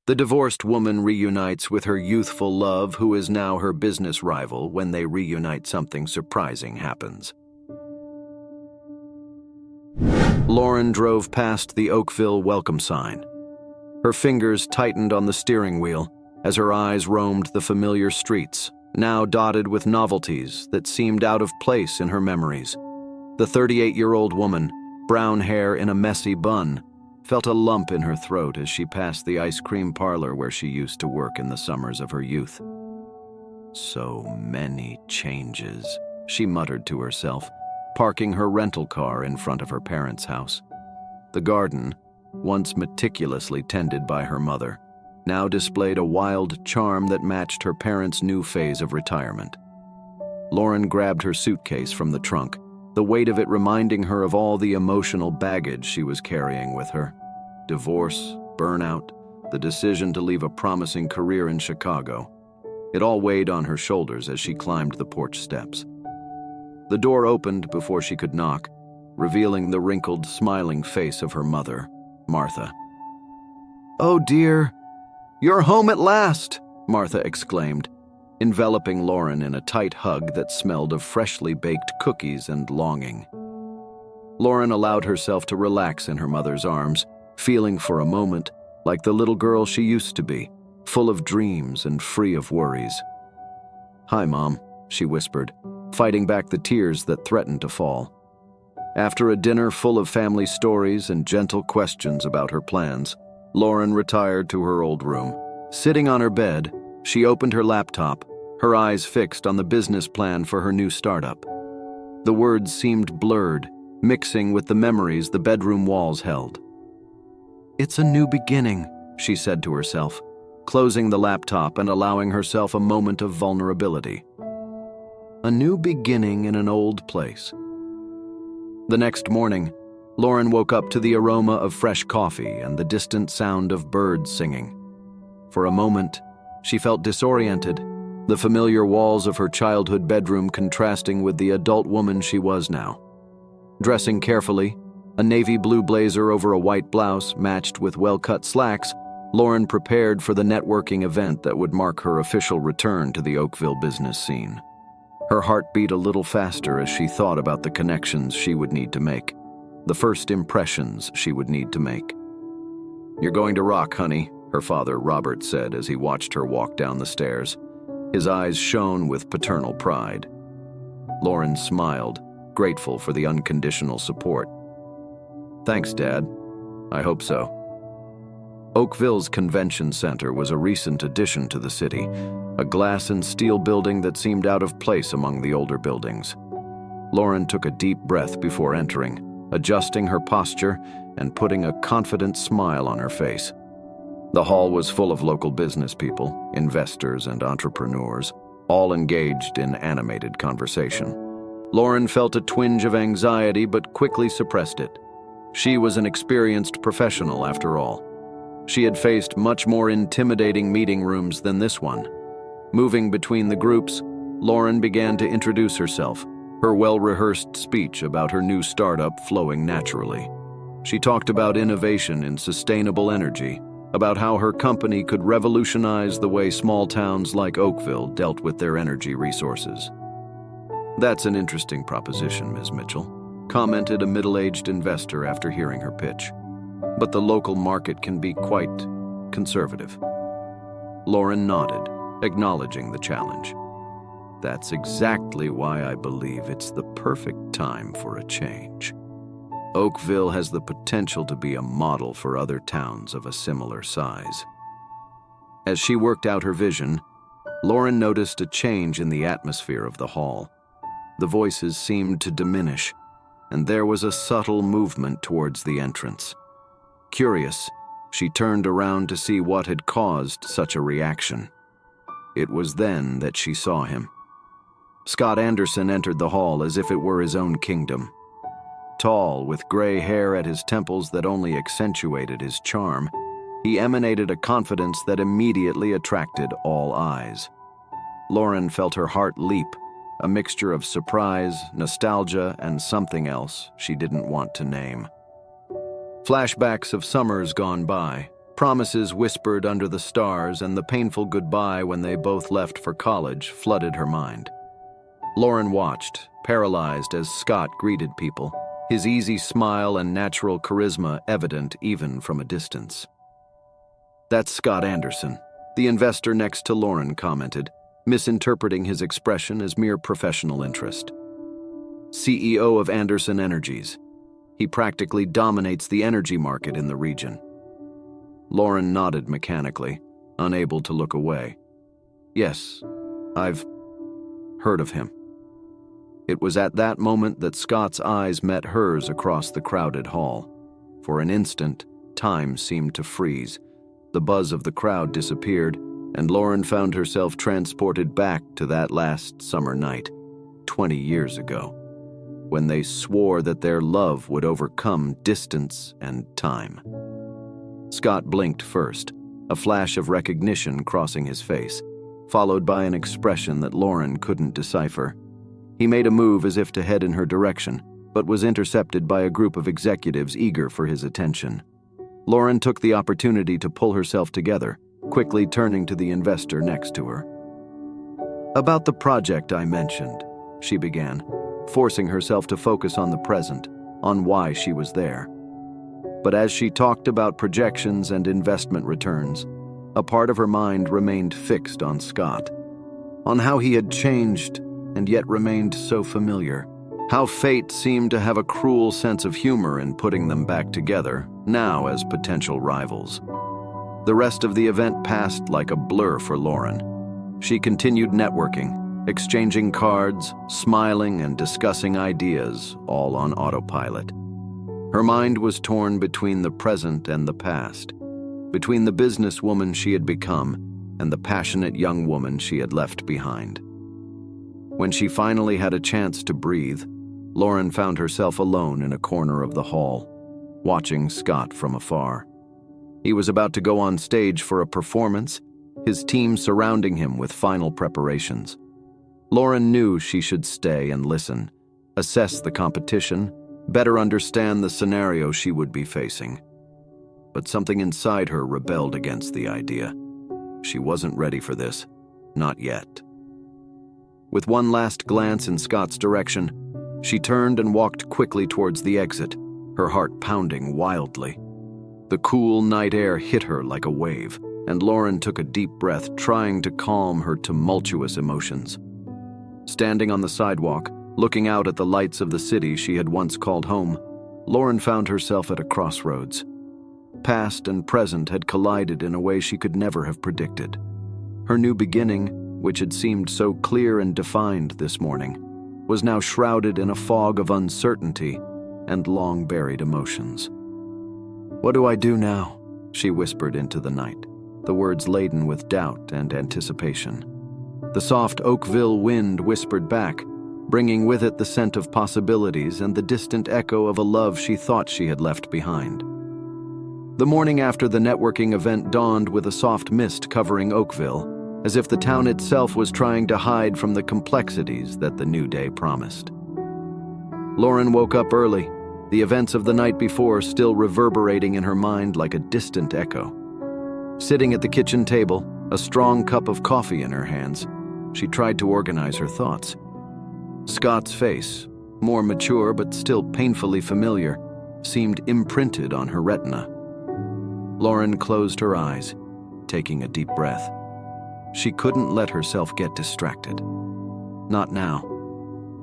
The divorced woman reunites with her youthful love, who is now her business rival. When they reunite, something surprising happens. Lauren drove past the Oakville welcome sign. Her fingers tightened on the steering wheel as her eyes roamed the familiar streets, now dotted with novelties that seemed out of place in her memories. The 38-year-old woman, brown hair in a messy bun, felt a lump in her throat as she passed the ice cream parlor where she used to work in the summers of her youth. So many changes, she muttered to herself, parking her rental car in front of her parents' house. The garden, once meticulously tended by her mother, now displayed a wild charm that matched her parents' new phase of retirement. Lauren grabbed her suitcase from the trunk, the weight of it reminding her of all the emotional baggage she was carrying with her. Divorce, burnout, the decision to leave a promising career in Chicago. It all weighed on her shoulders as she climbed the porch steps. The door opened before she could knock, revealing the wrinkled, smiling face of her mother, Martha. "Oh dear, you're home at last," Martha exclaimed, enveloping Lauren in a tight hug that smelled of freshly baked cookies and longing. Lauren allowed herself to relax in her mother's arms, feeling for a moment like the little girl she used to be, full of dreams and free of worries. "Hi, Mom," she whispered, fighting back the tears that threatened to fall. After a dinner full of family stories and gentle questions about her plans, Lauren retired to her old room. Sitting on her bed, she opened her laptop, her eyes fixed on the business plan for her new startup. The words seemed blurred, mixing with the memories the bedroom walls held. "It's a new beginning," she said to herself, closing the laptop and allowing herself a moment of vulnerability. A new beginning in an old place. The next morning, Lauren woke up to the aroma of fresh coffee and the distant sound of birds singing. For a moment, she felt disoriented, the familiar walls of her childhood bedroom contrasting with the adult woman she was now. Dressing carefully, a navy blue blazer over a white blouse matched with well-cut slacks, Lauren prepared for the networking event that would mark her official return to the Oakville business scene. Her heart beat a little faster as she thought about the connections she would need to make, the first impressions she would need to make. "You're going to rock, honey," her father, Robert, said as he watched her walk down the stairs. His eyes shone with paternal pride. Lauren smiled, grateful for the unconditional support. "Thanks, Dad. I hope so." Oakville's convention center was a recent addition to the city, a glass and steel building that seemed out of place among the older buildings. Lauren took a deep breath before entering, adjusting her posture and putting a confident smile on her face. The hall was full of local business people, investors and entrepreneurs, all engaged in animated conversation. Lauren felt a twinge of anxiety but quickly suppressed it. She was an experienced professional after all. She had faced much more intimidating meeting rooms than this one. Moving between the groups, Lauren began to introduce herself, her well-rehearsed speech about her new startup flowing naturally. She talked about innovation in sustainable energy, about how her company could revolutionize the way small towns like Oakville dealt with their energy resources. "That's an interesting proposition, Ms. Mitchell," commented a middle-aged investor after hearing her pitch. "But the local market can be quite conservative." Lauren nodded, acknowledging the challenge. "That's exactly why I believe it's the perfect time for a change. Oakville has the potential to be a model for other towns of a similar size." As she worked out her vision, Lauren noticed a change in the atmosphere of the hall. The voices seemed to diminish, and there was a subtle movement towards the entrance. Curious, she turned around to see what had caused such a reaction. It was then that she saw him. Scott Anderson entered the hall as if it were his own kingdom. Tall, with gray hair at his temples that only accentuated his charm, he emanated a confidence that immediately attracted all eyes. Lauren felt her heart leap, a mixture of surprise, nostalgia, and something else she didn't want to name. Flashbacks of summers gone by, Promises whispered under the stars and the painful goodbye when they both left for college flooded her mind. Lauren watched, paralyzed as Scott greeted people, his easy smile and natural charisma evident even from a distance. "That's Scott Anderson," the investor next to Lauren commented, misinterpreting his expression as mere professional interest. "CEO of Anderson Energies. He practically dominates the energy market in the region." Lauren nodded mechanically, unable to look away. "Yes, I've heard of him." It was at that moment that Scott's eyes met hers across the crowded hall. For an instant, time seemed to freeze. The buzz of the crowd disappeared, and Lauren found herself transported back to that last summer night, 20 years ago, when they swore that their love would overcome distance and time. Scott blinked first, a flash of recognition crossing his face, followed by an expression that Lauren couldn't decipher. He made a move as if to head in her direction, but was intercepted by a group of executives eager for his attention. Lauren took the opportunity to pull herself together, quickly turning to the investor next to her. "About the project I mentioned," she began, forcing herself to focus on the present, on why she was there. But as she talked about projections and investment returns, a part of her mind remained fixed on Scott, on how he had changed and yet remained so familiar, how fate seemed to have a cruel sense of humor in putting them back together, now as potential rivals. The rest of the event passed like a blur for Lauren. She continued networking, exchanging cards, smiling and discussing ideas, all on autopilot. Her mind was torn between the present and the past, between the businesswoman she had become and the passionate young woman she had left behind. When she finally had a chance to breathe, Lauren found herself alone in a corner of the hall, watching Scott from afar. He was about to go on stage for a performance, his team surrounding him with final preparations. Lauren knew she should stay and listen, assess the competition, better understand the scenario she would be facing. But something inside her rebelled against the idea. She wasn't ready for this, not yet. With one last glance in Scott's direction, she turned and walked quickly towards the exit, her heart pounding wildly. The cool night air hit her like a wave, and Lauren took a deep breath, trying to calm her tumultuous emotions. Standing on the sidewalk, looking out at the lights of the city she had once called home, Lauren found herself at a crossroads. Past and present had collided in a way she could never have predicted. Her new beginning, which had seemed so clear and defined this morning, was now shrouded in a fog of uncertainty and long-buried emotions. "What do I do now?" she whispered into the night, the words laden with doubt and anticipation. The soft Oakville wind whispered back, bringing with it the scent of possibilities and the distant echo of a love she thought she had left behind. The morning after the networking event dawned with a soft mist covering Oakville, as if the town itself was trying to hide from the complexities that the new day promised. Lauren woke up early, the events of the night before still reverberating in her mind like a distant echo. Sitting at the kitchen table, a strong cup of coffee in her hands, she tried to organize her thoughts. Scott's face, more mature but still painfully familiar, seemed imprinted on her retina. Lauren closed her eyes, taking a deep breath. She couldn't let herself get distracted. Not now.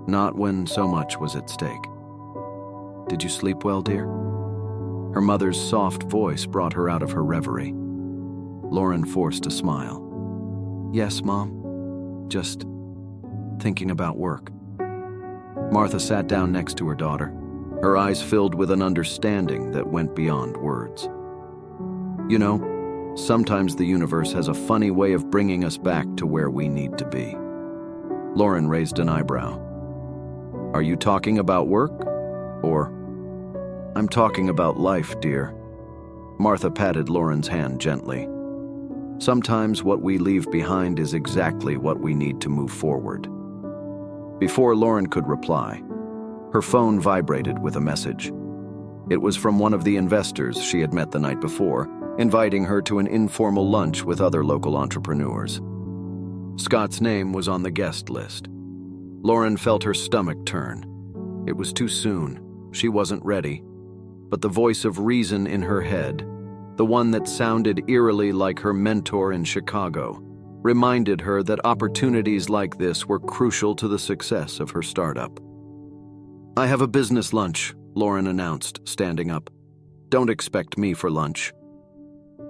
Not when so much was at stake. "Did you sleep well, dear?" Her mother's soft voice brought her out of her reverie. Lauren forced a smile. "Yes, Mom. Just thinking about work." Martha sat down next to her daughter, her eyes filled with an understanding that went beyond words. "You know, sometimes the universe has a funny way of bringing us back to where we need to be." Lauren raised an eyebrow. "Are you talking about work? Or—" "I'm talking about life, dear." Martha patted Lauren's hand gently. "Sometimes what we leave behind is exactly what we need to move forward." Before Lauren could reply, her phone vibrated with a message. It was from one of the investors she had met the night before, inviting her to an informal lunch with other local entrepreneurs. Scott's name was on the guest list. Lauren felt her stomach turn. It was too soon. She wasn't ready. But the voice of reason in her head, the one that sounded eerily like her mentor in Chicago, reminded her that opportunities like this were crucial to the success of her startup. "I have a business lunch," Lauren announced, standing up. "Don't expect me for lunch."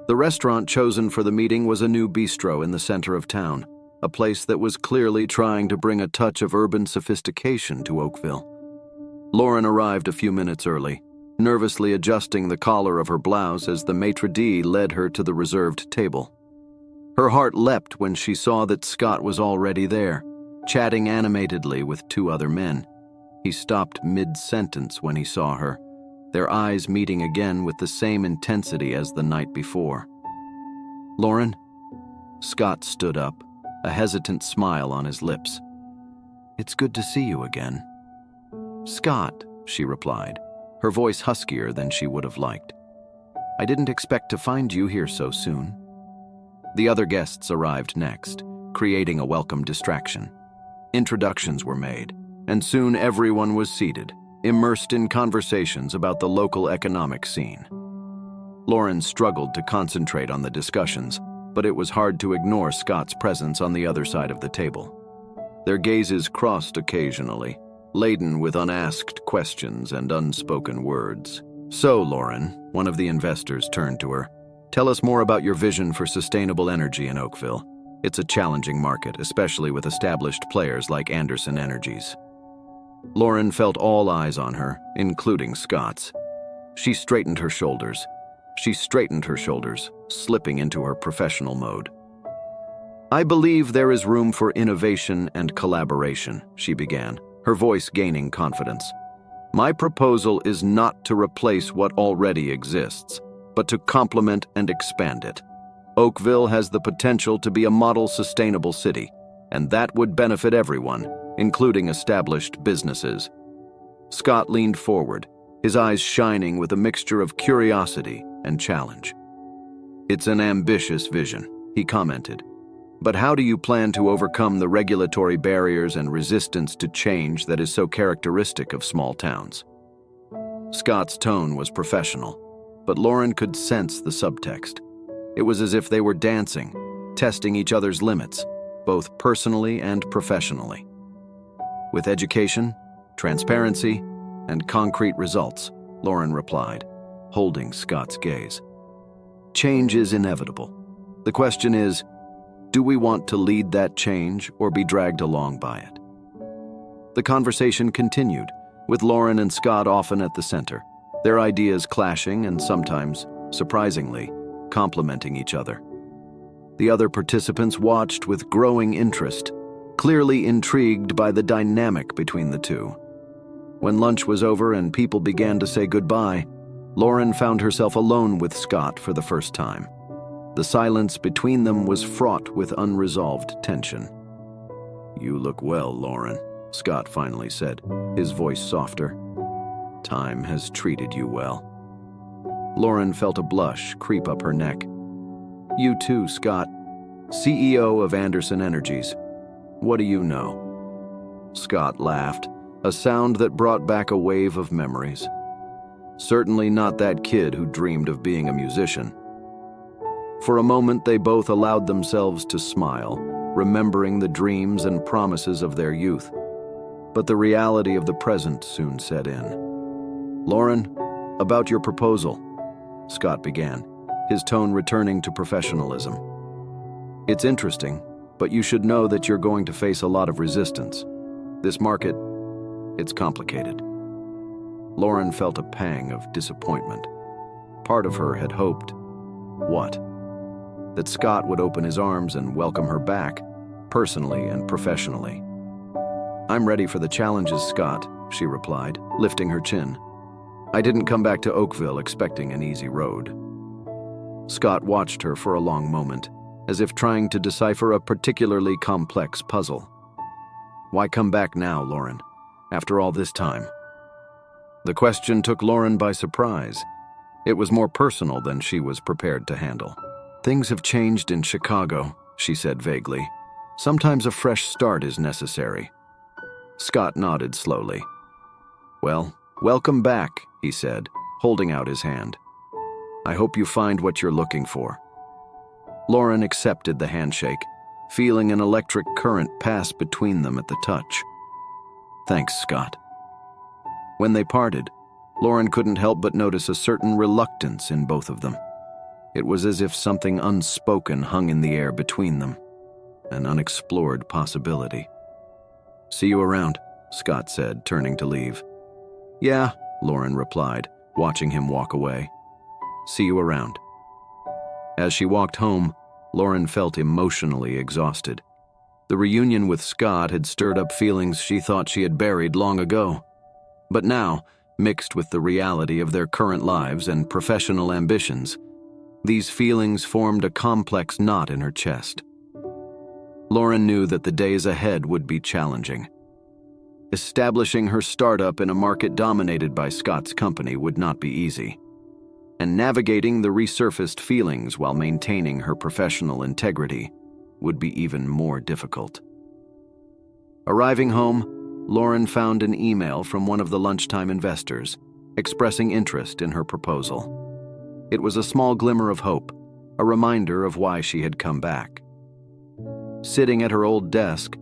The restaurant chosen for the meeting was a new bistro in the center of town, a place that was clearly trying to bring a touch of urban sophistication to Oakville. Lauren arrived a few minutes early, nervously adjusting the collar of her blouse as the maitre d' led her to the reserved table. Her heart leapt when she saw that Scott was already there, chatting animatedly with two other men. He stopped mid-sentence when he saw her, their eyes meeting again with the same intensity as the night before. "Lauren?" Scott stood up, a hesitant smile on his lips. "It's good to see you again." "Scott," she replied, her voice huskier than she would have liked. "I didn't expect to find you here so soon." The other guests arrived next, creating a welcome distraction. Introductions were made, and soon everyone was seated, immersed in conversations about the local economic scene. Lauren struggled to concentrate on the discussions, but it was hard to ignore Scott's presence on the other side of the table. Their gazes crossed occasionally, laden with unasked questions and unspoken words. "So, Lauren," one of the investors turned to her, "tell us more about your vision for sustainable energy in Oakville. It's a challenging market, especially with established players like Anderson Energies." Lauren felt all eyes on her, including Scott's. She straightened her shoulders, slipping into her professional mode. "I believe there is room for innovation and collaboration," she began, her voice gaining confidence. "My proposal is not to replace what already exists, but to complement and expand it. Oakville has the potential to be a model sustainable city, and that would benefit everyone, including established businesses." Scott leaned forward, his eyes shining with a mixture of curiosity and challenge. "It's an ambitious vision," he commented. "But how do you plan to overcome the regulatory barriers and resistance to change that is so characteristic of small towns?" Scott's tone was professional, but Lauren could sense the subtext. It was as if they were dancing, testing each other's limits, both personally and professionally. "With education, transparency, and concrete results," Lauren replied, holding Scott's gaze. "Change is inevitable. The question is, do we want to lead that change or be dragged along by it?" The conversation continued, with Lauren and Scott often at the center, their ideas clashing and sometimes, surprisingly, complementing each other. The other participants watched with growing interest, clearly intrigued by the dynamic between the two. When lunch was over and people began to say goodbye, Lauren found herself alone with Scott for the first time. The silence between them was fraught with unresolved tension. "You look well, Lauren," Scott finally said, his voice softer. "Time has treated you well." Lauren felt a blush creep up her neck. "You too, Scott. CEO of Anderson Energies. What do you know?" Scott laughed, a sound that brought back a wave of memories. Certainly not that kid who dreamed of being a musician. For a moment, they both allowed themselves to smile, remembering the dreams and promises of their youth. But the reality of the present soon set in. "Lauren, about your proposal," Scott began, his tone returning to professionalism. "It's interesting, but you should know that you're going to face a lot of resistance. This market, it's complicated." Lauren felt a pang of disappointment. Part of her had hoped. What? That Scott would open his arms and welcome her back, personally and professionally. "I'm ready for the challenges, Scott," she replied, lifting her chin. "I didn't come back to Oakville expecting an easy road." Scott watched her for a long moment, as if trying to decipher a particularly complex puzzle. "Why come back now, Lauren, after all this time?" The question took Lauren by surprise. It was more personal than she was prepared to handle. "Things have changed in Chicago," she said vaguely. "Sometimes a fresh start is necessary." Scott nodded slowly. "Well, welcome back," he said, holding out his hand. "I hope you find what you're looking for." Lauren accepted the handshake, feeling an electric current pass between them at the touch. "Thanks, Scott." When they parted, Lauren couldn't help but notice a certain reluctance in both of them. It was as if something unspoken hung in the air between them, an unexplored possibility. "See you around," Scott said, turning to leave. "Yeah," Lauren replied, watching him walk away. "See you around." As she walked home, Lauren felt emotionally exhausted. The reunion with Scott had stirred up feelings she thought she had buried long ago. But now, mixed with the reality of their current lives and professional ambitions, these feelings formed a complex knot in her chest. Lauren knew that the days ahead would be challenging. Establishing her startup in a market dominated by Scott's company would not be easy, and navigating the resurfaced feelings while maintaining her professional integrity would be even more difficult. Arriving home, Lauren found an email from one of the lunchtime investors expressing interest in her proposal. It was a small glimmer of hope, a reminder of why she had come back. Sitting at her old desk,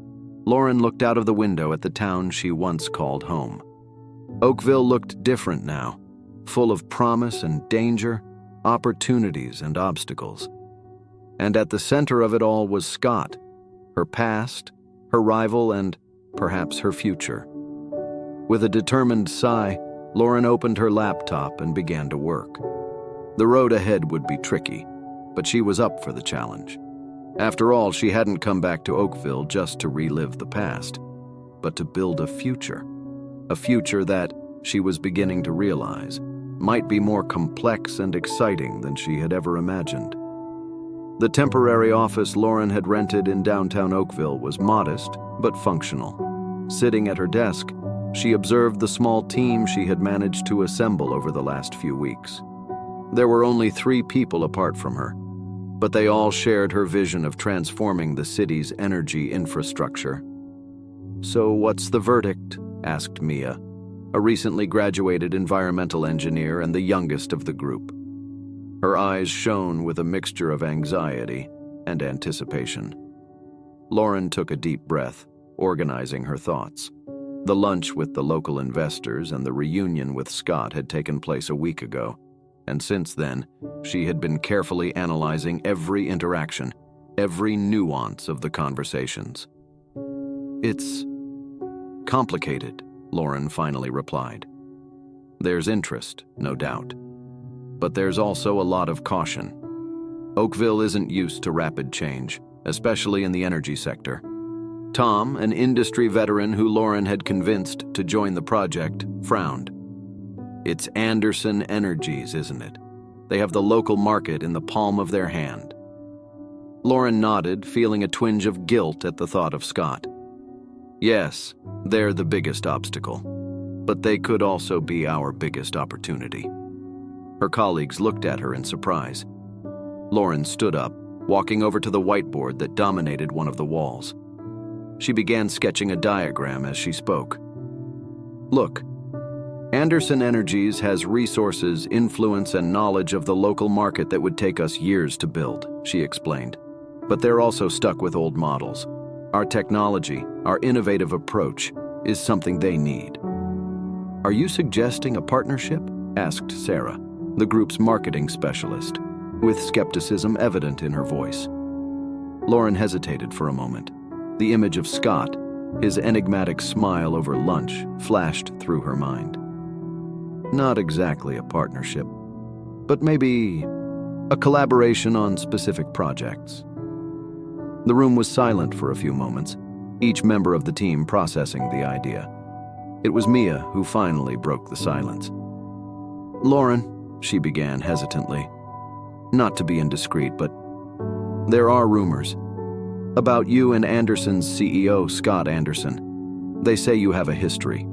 Lauren looked out of the window at the town she once called home. Oakville looked different now, full of promise and danger, opportunities and obstacles. And at the center of it all was Scott, her past, her rival, and perhaps her future. With a determined sigh, Lauren opened her laptop and began to work. The road ahead would be tricky, but she was up for the challenge. After all, she hadn't come back to Oakville just to relive the past, but to build a future that, she was beginning to realize, might be more complex and exciting than she had ever imagined. The temporary office Lauren had rented in downtown Oakville was modest but functional. Sitting at her desk, she observed the small team she had managed to assemble over the last few weeks. There were only 3 people apart from her, but they all shared her vision of transforming the city's energy infrastructure. "So what's the verdict?" asked Mia, a recently graduated environmental engineer and the youngest of the group. Her eyes shone with a mixture of anxiety and anticipation. Lauren took a deep breath, organizing her thoughts. The lunch with the local investors and the reunion with Scott had taken place a week ago, and since then, she had been carefully analyzing every interaction, every nuance of the conversations. "It's complicated," Lauren finally replied. "There's interest, no doubt. But there's also a lot of caution. Oakville isn't used to rapid change, especially in the energy sector." Tom, an industry veteran who Lauren had convinced to join the project, frowned. "It's Anderson Energies, isn't it? They have the local market in the palm of their hand." Lauren nodded, feeling a twinge of guilt at the thought of Scott. "Yes, they're the biggest obstacle, but they could also be our biggest opportunity." Her colleagues looked at her in surprise. Lauren stood up, walking over to the whiteboard that dominated one of the walls. She began sketching a diagram as she spoke. "Look, Anderson Energies has resources, influence, and knowledge of the local market that would take us years to build," she explained. "But they're also stuck with old models. Our technology, our innovative approach, is something they need." "Are you suggesting a partnership?" asked Sarah, the group's marketing specialist, with skepticism evident in her voice. Lauren hesitated for a moment. The image of Scott, his enigmatic smile over lunch, flashed through her mind. "Not exactly a partnership, but maybe a collaboration on specific projects." The room was silent for a few moments, each member of the team processing the idea. It was Mia who finally broke the silence. "Lauren," she began hesitantly, "not to be indiscreet, but there are rumors about you and Anderson's CEO, Scott Anderson. They say you have a history."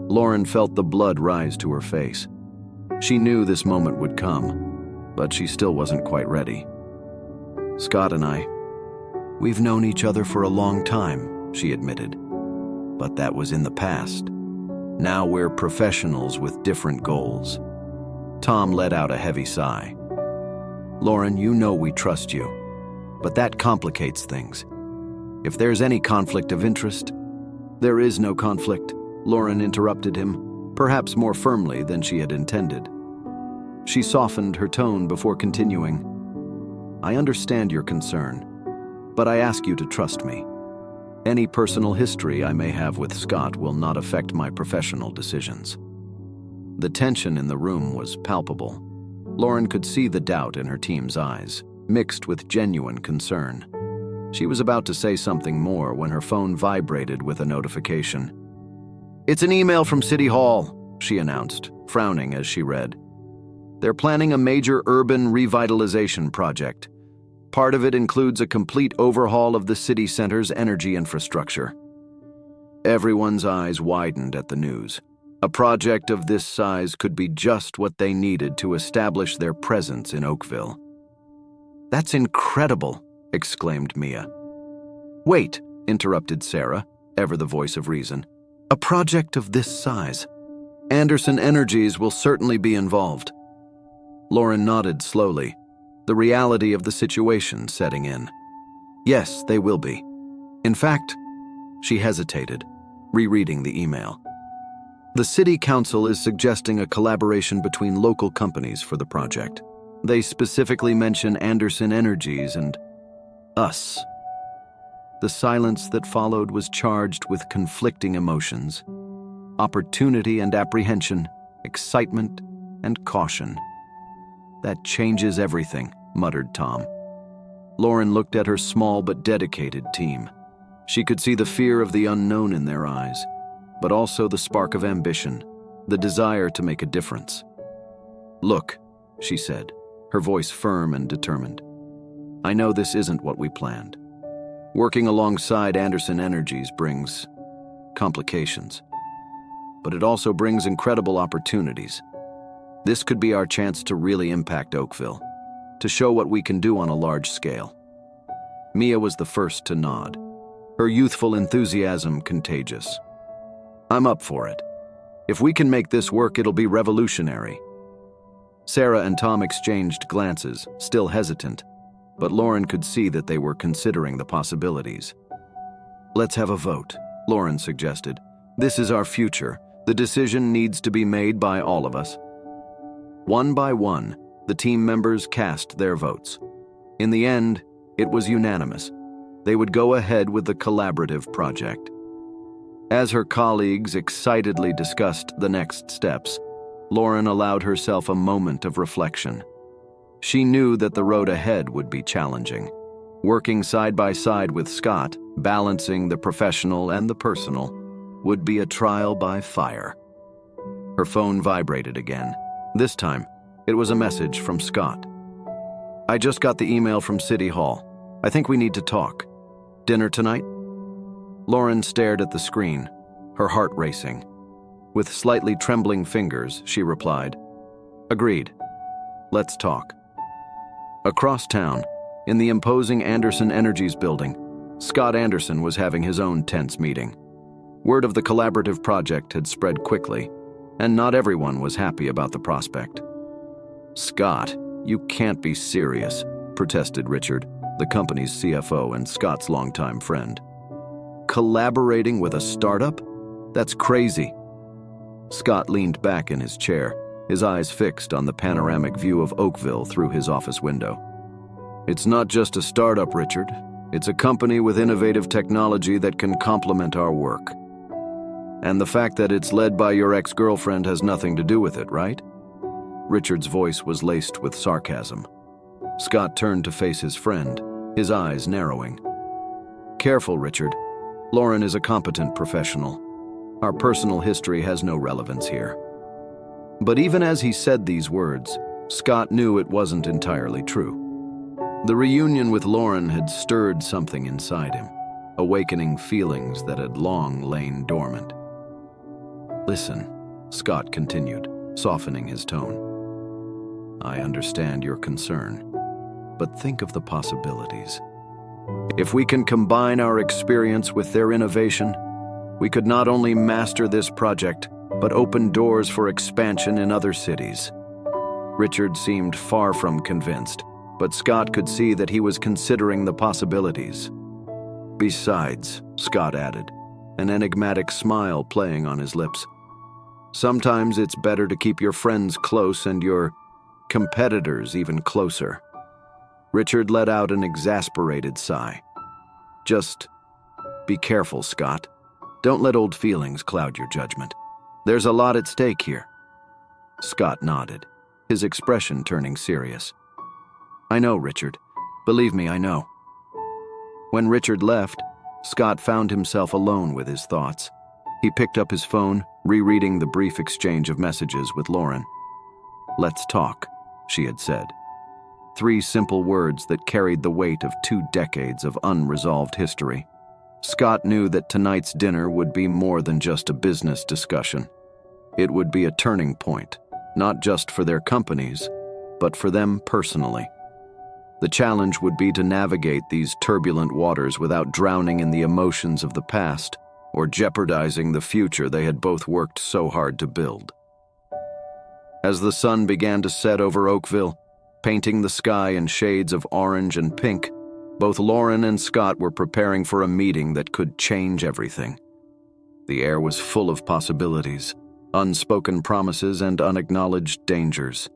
Lauren felt the blood rise to her face. She knew this moment would come, but she still wasn't quite ready. "Scott and I, we've known each other for a long time," she admitted. "But that was in the past. Now we're professionals with different goals." Tom let out a heavy sigh. "Lauren, you know we trust you, but that complicates things. If there's any conflict of interest—" "There is no conflict," Lauren interrupted him, perhaps more firmly than she had intended. She softened her tone before continuing. "I understand your concern, but I ask you to trust me. Any personal history I may have with Scott will not affect my professional decisions." The tension in the room was palpable. Lauren could see the doubt in her team's eyes, mixed with genuine concern. She was about to say something more when her phone vibrated with a notification. "It's an email from City Hall," she announced, frowning as she read. "They're planning a major urban revitalization project. Part of it includes a complete overhaul of the city center's energy infrastructure." Everyone's eyes widened at the news. A project of this size could be just what they needed to establish their presence in Oakville. "That's incredible!" exclaimed Mia. "Wait," interrupted Sarah, ever the voice of reason. "A project of this size? Anderson Energies will certainly be involved." Lauren nodded slowly, the reality of the situation setting in. "Yes, they will be. In fact," she hesitated, rereading the email. "The City Council is suggesting a collaboration between local companies for the project. They specifically mention Anderson Energies and us." The silence that followed was charged with conflicting emotions: opportunity and apprehension, excitement and caution. "That changes everything," muttered Tom. Lauren looked at her small but dedicated team. She could see the fear of the unknown in their eyes, but also the spark of ambition, the desire to make a difference. "Look," she said, her voice firm and determined. "I know this isn't what we planned. Working alongside Anderson Energies brings complications, but it also brings incredible opportunities. This could be our chance to really impact Oakville, to show what we can do on a large scale." Mia was the first to nod, her youthful enthusiasm contagious. "I'm up for it. If we can make this work, it'll be revolutionary." Sarah and Tom exchanged glances, still hesitant, but Lauren could see that they were considering the possibilities. "Let's have a vote," Lauren suggested. "This is our future. The decision needs to be made by all of us." One by one, the team members cast their votes. In the end, it was unanimous. They would go ahead with the collaborative project. As her colleagues excitedly discussed the next steps, Lauren allowed herself a moment of reflection. She knew that the road ahead would be challenging. Working side by side with Scott, balancing the professional and the personal, would be a trial by fire. Her phone vibrated again. This time, it was a message from Scott. "I just got the email from City Hall. I think we need to talk. Dinner tonight?" Lauren stared at the screen, her heart racing. With slightly trembling fingers, she replied, "Agreed. Let's talk." Across town, in the imposing Anderson Energies building, Scott Anderson was having his own tense meeting. Word of the collaborative project had spread quickly, and not everyone was happy about the prospect. "Scott, you can't be serious," protested Richard, the company's CFO and Scott's longtime friend. "Collaborating with a startup? That's crazy." Scott leaned back in his chair, his eyes fixed on the panoramic view of Oakville through his office window. "It's not just a startup, Richard. It's a company with innovative technology that can complement our work. And the fact that it's led by your ex-girlfriend has nothing to do with it, right?" Richard's voice was laced with sarcasm. Scott turned to face his friend, his eyes narrowing. "Careful, Richard. Lauren is a competent professional. Our personal history has no relevance here." But even as he said these words, Scott knew it wasn't entirely true. The reunion with Lauren had stirred something inside him, awakening feelings that had long lain dormant. "Listen," Scott continued, softening his tone. I understand your concern, but think of the possibilities. If we can combine our experience with their innovation, we could not only master this project, but open doors for expansion in other cities. Richard seemed far from convinced, but Scott could see that he was considering the possibilities. Besides, Scott added, an enigmatic smile playing on his lips, sometimes it's better to keep your friends close and your competitors even closer. Richard let out an exasperated sigh. Just be careful, Scott. Don't let old feelings cloud your judgment. There's a lot at stake here. Scott nodded, his expression turning serious. I know, Richard. Believe me, I know. When Richard left, Scott found himself alone with his thoughts. He picked up his phone, rereading the brief exchange of messages with Lauren. Let's talk, she had said. 3 simple words that carried the weight of 2 decades of unresolved history. Scott knew that tonight's dinner would be more than just a business discussion. It would be a turning point, not just for their companies, but for them personally. The challenge would be to navigate these turbulent waters without drowning in the emotions of the past or jeopardizing the future they had both worked so hard to build. As the sun began to set over Oakville, painting the sky in shades of orange and pink, both Lauren and Scott were preparing for a meeting that could change everything. The air was full of possibilities, unspoken promises, and unacknowledged dangers.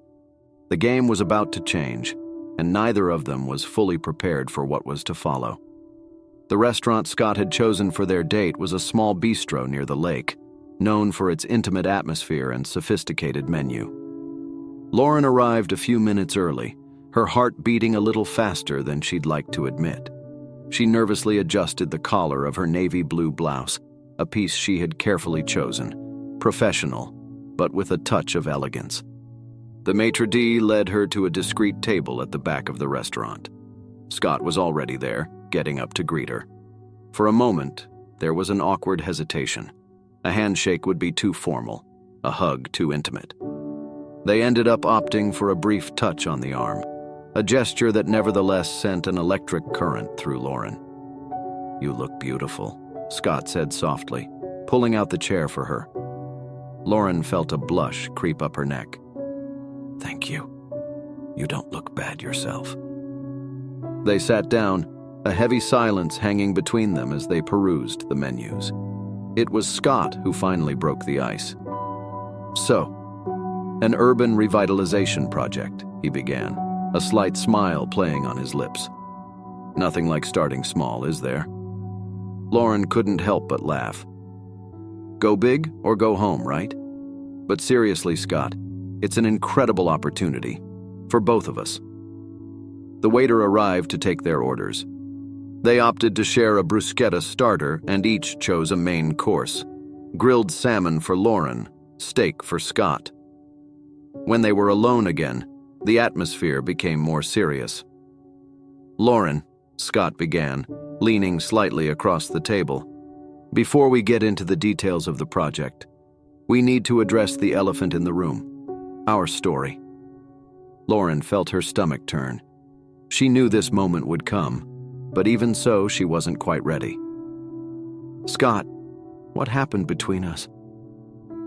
The game was about to change, and neither of them was fully prepared for what was to follow. The restaurant Scott had chosen for their date was a small bistro near the lake, known for its intimate atmosphere and sophisticated menu. Lauren arrived a few minutes early, her heart beating a little faster than she'd like to admit. She nervously adjusted the collar of her navy blue blouse, a piece she had carefully chosen, professional, but with a touch of elegance. The maitre d' led her to a discreet table at the back of the restaurant. Scott was already there, getting up to greet her. For a moment, there was an awkward hesitation. A handshake would be too formal, a hug too intimate. They ended up opting for a brief touch on the arm, a gesture that nevertheless sent an electric current through Lauren. You look beautiful, Scott said softly, pulling out the chair for her. Lauren felt a blush creep up her neck. Thank you. You don't look bad yourself. They sat down, a heavy silence hanging between them as they perused the menus. It was Scott who finally broke the ice. So, an urban revitalization project, he began, a slight smile playing on his lips. Nothing like starting small, is there? Lauren couldn't help but laugh. Go big or go home, right? But seriously, Scott, it's an incredible opportunity for both of us. The waiter arrived to take their orders. They opted to share a bruschetta starter and each chose a main course. Grilled salmon for Lauren, steak for Scott. When they were alone again, the atmosphere became more serious. Lauren, Scott began, leaning slightly across the table. Before we get into the details of the project, we need to address the elephant in the room. Our story. Lauren felt her stomach turn. She knew this moment would come, but even so, she wasn't quite ready. Scott, what happened between us?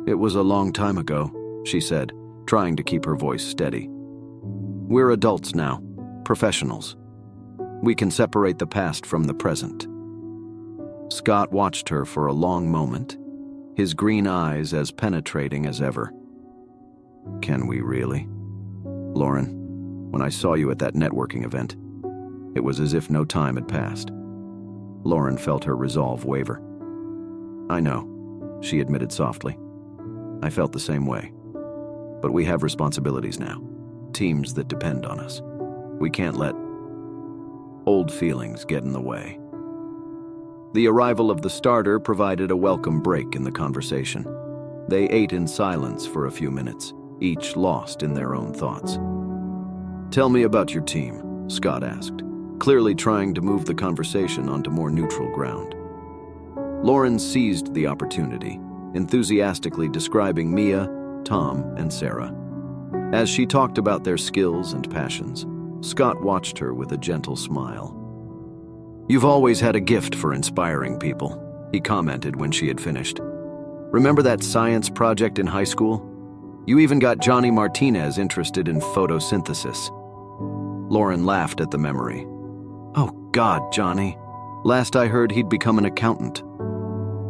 It was a long time ago, she said, trying to keep her voice steady. We're adults now, professionals. We can separate the past from the present. Scott watched her for a long moment, his green eyes as penetrating as ever. Can we really? Lauren, when I saw you at that networking event, it was as if no time had passed. Lauren felt her resolve waver. I know, she admitted softly. I felt the same way. But we have responsibilities now, teams that depend on us. We can't let old feelings get in the way. The arrival of the starter provided a welcome break in the conversation. They ate in silence for a few minutes, each lost in their own thoughts. Tell me about your team, Scott asked, clearly trying to move the conversation onto more neutral ground. Lauren seized the opportunity, enthusiastically describing Mia, Tom, and Sarah. As she talked about their skills and passions, Scott watched her with a gentle smile. "You've always had a gift for inspiring people," he commented when she had finished. "Remember that science project in high school? You even got Johnny Martinez interested in photosynthesis." Lauren laughed at the memory. "Oh God, Johnny. Last I heard, he'd become an accountant."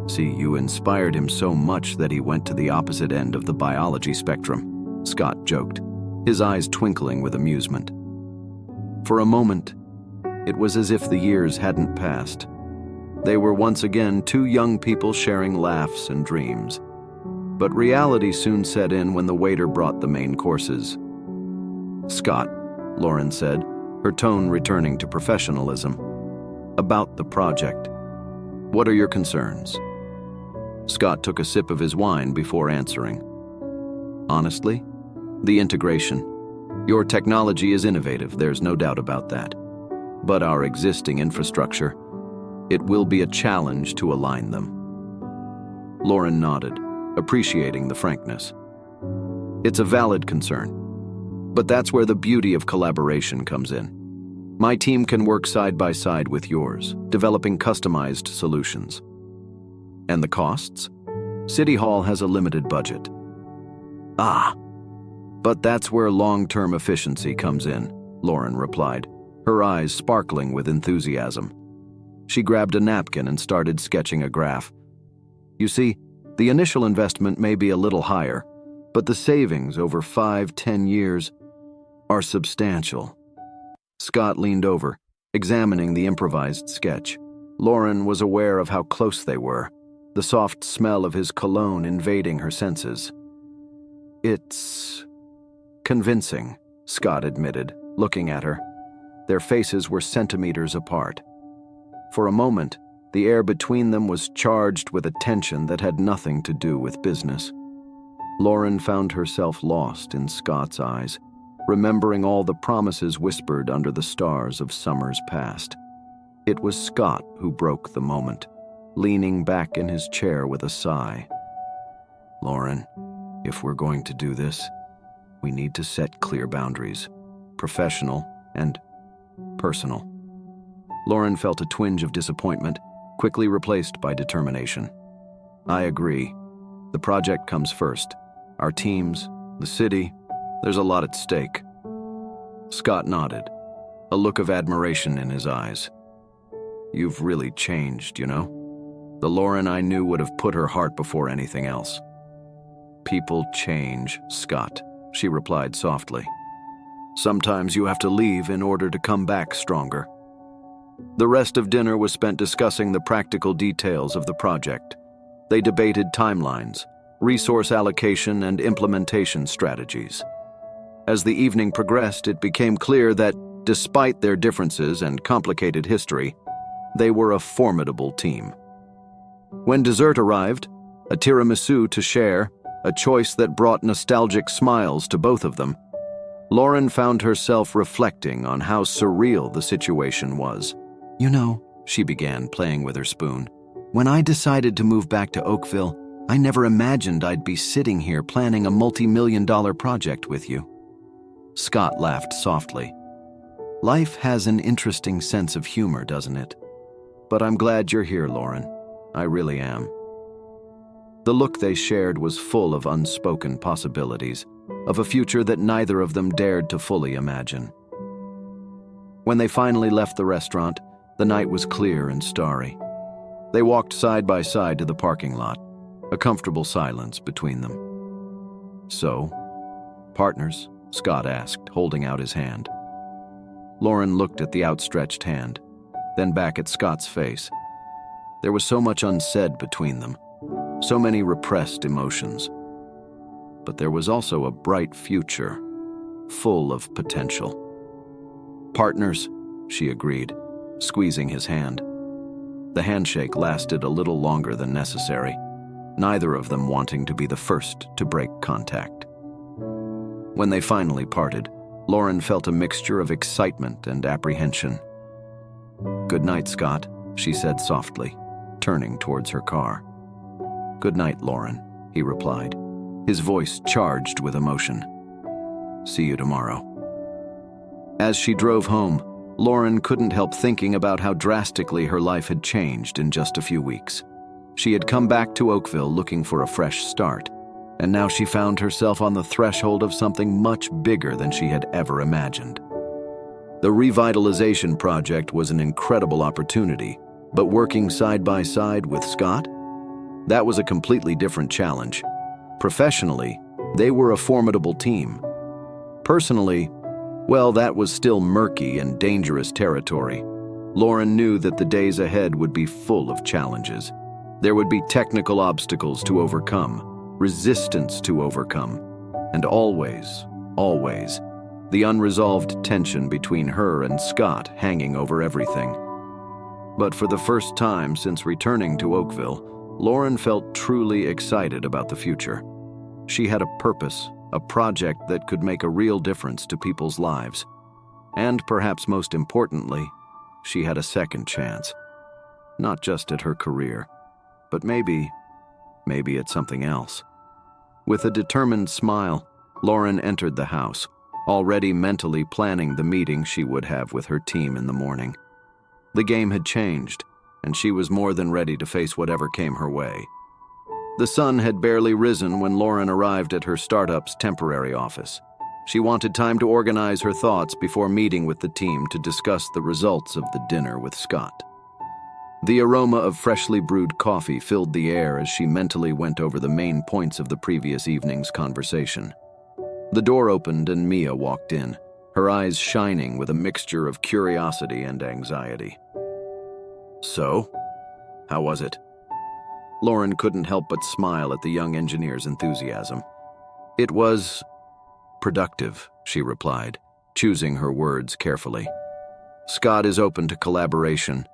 "See, you inspired him so much that he went to the opposite end of the biology spectrum," Scott joked, his eyes twinkling with amusement. For a moment, it was as if the years hadn't passed. They were once again two young people sharing laughs and dreams. But reality soon set in when the waiter brought the main courses. "Scott," Lauren said, her tone returning to professionalism, "about the project. What are your concerns?" Scott took a sip of his wine before answering. "Honestly, the integration. Your technology is innovative, there's no doubt about that. But our existing infrastructure, it will be a challenge to align them." Lauren nodded, appreciating the frankness. "It's a valid concern, but that's where the beauty of collaboration comes in. My team can work side by side with yours, developing customized solutions." "And the costs? City Hall has a limited budget." "Ah, but that's where long-term efficiency comes in," Lauren replied, her eyes sparkling with enthusiasm. She grabbed a napkin and started sketching a graph. "You see, the initial investment may be a little higher, but the savings over 5-10 years are substantial." Scott leaned over, examining the improvised sketch. Lauren was aware of how close they were, the soft smell of his cologne invading her senses. "It's convincing," Scott admitted, looking at her. Their faces were centimeters apart. For a moment, the air between them was charged with a tension that had nothing to do with business. Lauren found herself lost in Scott's eyes, remembering all the promises whispered under the stars of summers past. It was Scott who broke the moment, leaning back in his chair with a sigh. "Lauren, if we're going to do this, we need to set clear boundaries, professional and personal." Lauren felt a twinge of disappointment, quickly replaced by determination. "I agree. The project comes first. Our teams, the city, there's a lot at stake." Scott nodded, a look of admiration in his eyes. "You've really changed, you know? The Lauren I knew would have put her heart before anything else." "People change, Scott," she replied softly. "Sometimes you have to leave in order to come back stronger." The rest of dinner was spent discussing the practical details of the project. They debated timelines, resource allocation, and implementation strategies. As the evening progressed, it became clear that, despite their differences and complicated history, they were a formidable team. When dessert arrived, a tiramisu to share, a choice that brought nostalgic smiles to both of them, Lauren found herself reflecting on how surreal the situation was. "You know," she began, playing with her spoon, "when I decided to move back to Oakville, I never imagined I'd be sitting here planning a multi-million-dollar project with you." Scott laughed softly. "Life has an interesting sense of humor, doesn't it? But I'm glad you're here, Lauren. I really am." The look they shared was full of unspoken possibilities, of a future that neither of them dared to fully imagine. When they finally left the restaurant, the night was clear and starry. They walked side by side to the parking lot, a comfortable silence between them. "So, partners?" Scott asked, holding out his hand. Lauren looked at the outstretched hand, then back at Scott's face. There was so much unsaid between them, so many repressed emotions. But there was also a bright future, full of potential. "Partners," she agreed, squeezing his hand. The handshake lasted a little longer than necessary, neither of them wanting to be the first to break contact. When they finally parted, Lauren felt a mixture of excitement and apprehension. "Good night, Scott," she said softly, turning towards her car. "Good night, Lauren," he replied, his voice charged with emotion. See you tomorrow." As she drove home, Lauren couldn't help thinking about how drastically her life had changed in just a few weeks. She had come back to Oakville looking for a fresh start, and now she found herself on the threshold of something much bigger than she had ever imagined. The revitalization project was an incredible opportunity, but working side by side with Scott? That was a completely different challenge. Professionally, they were a formidable team. Personally, well, that was still murky and dangerous territory. Lauren knew that the days ahead would be full of challenges. There would be technical obstacles to overcome, resistance to overcome, and always, the unresolved tension between her and Scott hanging over everything. But for the first time since returning to Oakville, Lauren felt truly excited about the future. She had a purpose, a project that could make a real difference to people's lives. And perhaps most importantly, she had a second chance. Not just at her career, but maybe at something else. With a determined smile, Lauren entered the house, already mentally planning the meeting she would have with her team in the morning. The game had changed, and she was more than ready to face whatever came her way. The sun had barely risen when Lauren arrived at her startup's temporary office. She wanted time to organize her thoughts before meeting with the team to discuss the results of the dinner with Scott. The aroma of freshly brewed coffee filled the air as she mentally went over the main points of the previous evening's conversation. The door opened and Mia walked in, her eyes shining with a mixture of curiosity and anxiety. "So, how was it?" Lauren couldn't help but smile at the young engineer's enthusiasm. "It was productive," she replied, choosing her words carefully. "Scott is open to collaboration,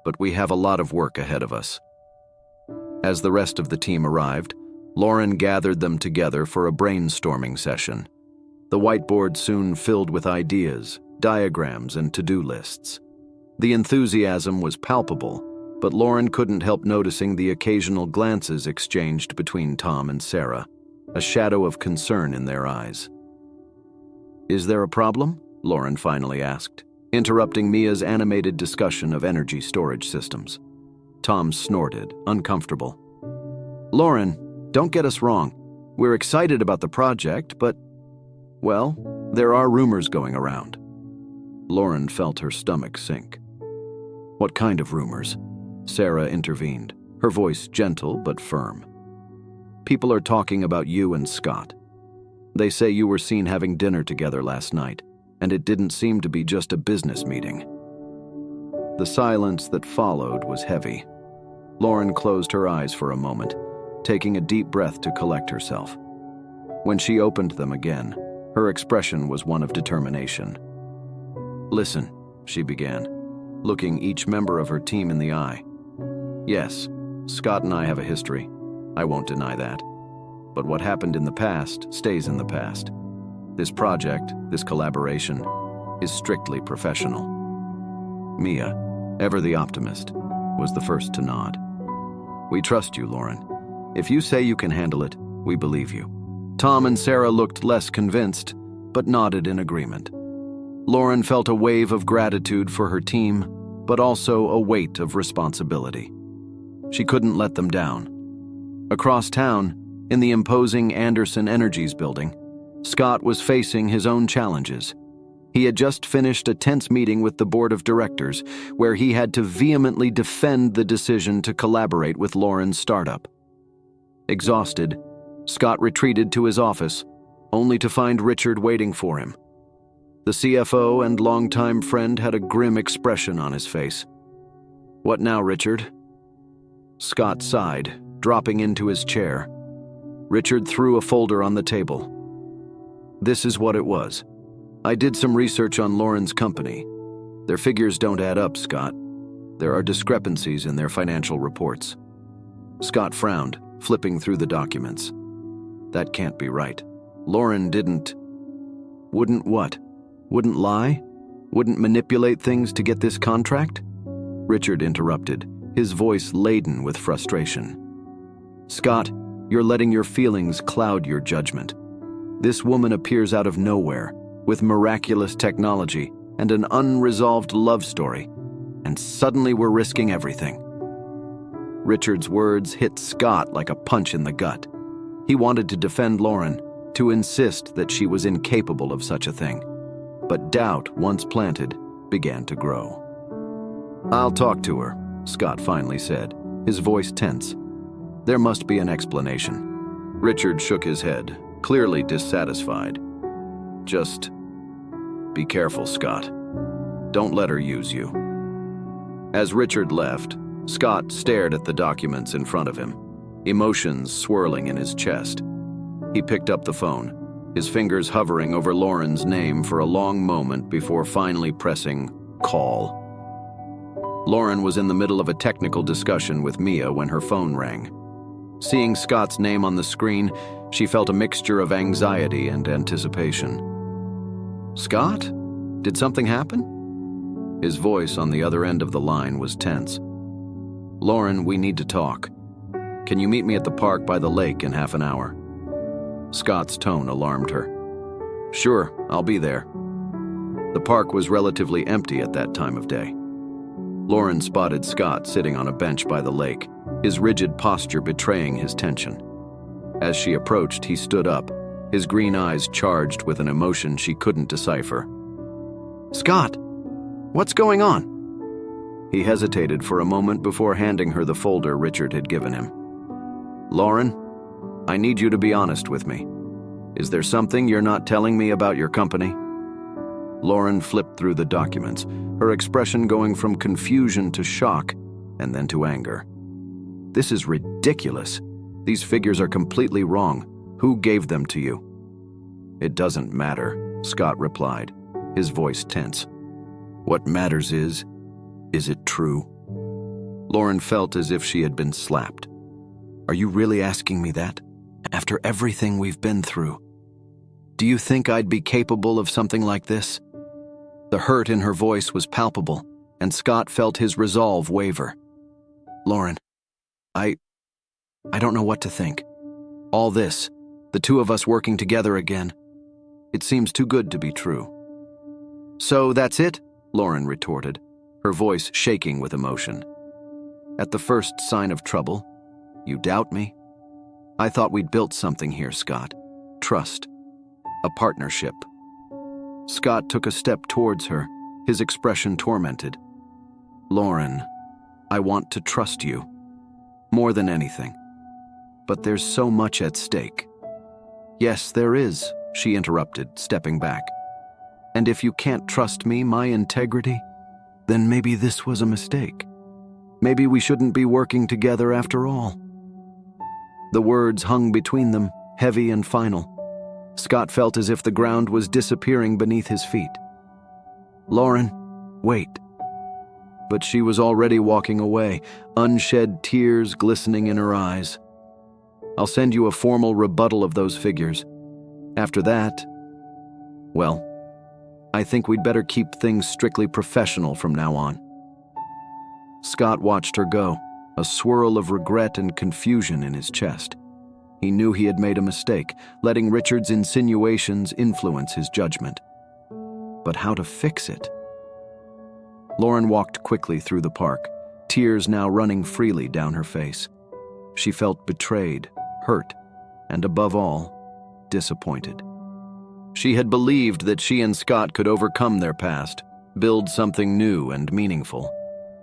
but we have a lot of work ahead of us." As the rest of the team arrived, Lauren gathered them together for a brainstorming session. The whiteboard soon filled with ideas, diagrams, and to-do lists. The enthusiasm was palpable, but Lauren couldn't help noticing the occasional glances exchanged between Tom and Sarah, a shadow of concern in their eyes. "Is there a problem?" Lauren finally asked, interrupting Mia's animated discussion of energy storage systems. Tom snorted, uncomfortable. "Lauren, don't get us wrong. We're excited about the project, but, well, there are rumors going around." Lauren felt her stomach sink. "What kind of rumors?" Sarah intervened, her voice gentle but firm. "People are talking about you and Scott. They say you were seen having dinner together last night, and it didn't seem to be just a business meeting." The silence that followed was heavy. Lauren closed her eyes for a moment, taking a deep breath to collect herself. When she opened them again, her expression was one of determination. "Listen," she began, looking each member of her team in the eye. "Yes, Scott and I have a history. I won't deny that. But what happened in the past stays in the past. This project, this collaboration, is strictly professional." Mia, ever the optimist, was the first to nod. "We trust you, Lauren. If you say you can handle it, we believe you." Tom and Sarah looked less convinced, but nodded in agreement. Lauren felt a wave of gratitude for her team, but also a weight of responsibility. She couldn't let them down. Across town, in the imposing Anderson Energies building, Scott was facing his own challenges. He had just finished a tense meeting with the board of directors, where he had to vehemently defend the decision to collaborate with Lauren's startup. Exhausted, Scott retreated to his office, only to find Richard waiting for him. The CFO and longtime friend had a grim expression on his face. "What now, Richard?" Scott sighed, dropping into his chair. Richard threw a folder on the table. "This is what it was. I did some research on Lauren's company. Their figures don't add up, Scott. There are discrepancies in their financial reports." Scott frowned, flipping through the documents. "That can't be right. Lauren didn't..." "Wouldn't what? Wouldn't lie? Wouldn't manipulate things to get this contract?" Richard interrupted, his voice laden with frustration. "Scott, you're letting your feelings cloud your judgment. This woman appears out of nowhere, with miraculous technology and an unresolved love story, and suddenly we're risking everything. Richard's words hit Scott like a punch in the gut. He wanted to defend Lauren, to insist that she was incapable of such a thing. But doubt, once planted, began to grow. "I'll talk to her," Scott finally said, his voice tense. "There must be an explanation." Richard shook his head, clearly dissatisfied. "Just be careful, Scott. Don't let her use you." As Richard left, Scott stared at the documents in front of him, emotions swirling in his chest. He picked up the phone, his fingers hovering over Lauren's name for a long moment before finally pressing call. Lauren was in the middle of a technical discussion with Mia when her phone rang. Seeing Scott's name on the screen, she felt a mixture of anxiety and anticipation. "Scott? Did something happen?" His voice on the other end of the line was tense. "Lauren, we need to talk. Can you meet me at the park by the lake in half an hour?" Scott's tone alarmed her. "Sure, I'll be there." The park was relatively empty at that time of day. Lauren spotted Scott sitting on a bench by the lake, his rigid posture betraying his tension. As she approached, he stood up, his green eyes charged with an emotion she couldn't decipher. "Scott, what's going on?" He hesitated for a moment before handing her the folder Richard had given him. "Lauren, I need you to be honest with me. Is there something you're not telling me about your company?" Lauren flipped through the documents, her expression going from confusion to shock and then to anger. "This is ridiculous. These figures are completely wrong. Who gave them to you?" "It doesn't matter," Scott replied, his voice tense. "What matters is it true?" Lauren felt as if she had been slapped. "Are you really asking me that? After everything we've been through? Do you think I'd be capable of something like this?" The hurt in her voice was palpable, and Scott felt his resolve waver. "Lauren, I don't know what to think. All this, the two of us working together again, it seems too good to be true." "So that's it?" Lauren retorted, her voice shaking with emotion. "At the first sign of trouble, you doubt me? I thought we'd built something here, Scott. Trust. A partnership." Scott took a step towards her, his expression tormented. "Lauren, I want to trust you. More than anything. But there's so much at stake." "Yes, there is," she interrupted, stepping back. "And if you can't trust me, my integrity, then maybe this was a mistake. Maybe we shouldn't be working together after all." The words hung between them, heavy and final. Scott felt as if the ground was disappearing beneath his feet. "Lauren, wait." But she was already walking away, unshed tears glistening in her eyes. "I'll send you a formal rebuttal of those figures. After that, well, I think we'd better keep things strictly professional from now on." Scott watched her go, a swirl of regret and confusion in his chest. He knew he had made a mistake, letting Richard's insinuations influence his judgment. But how to fix it? Lauren walked quickly through the park, tears now running freely down her face. She felt betrayed, hurt, and above all, disappointed. She had believed that she and Scott could overcome their past, build something new and meaningful.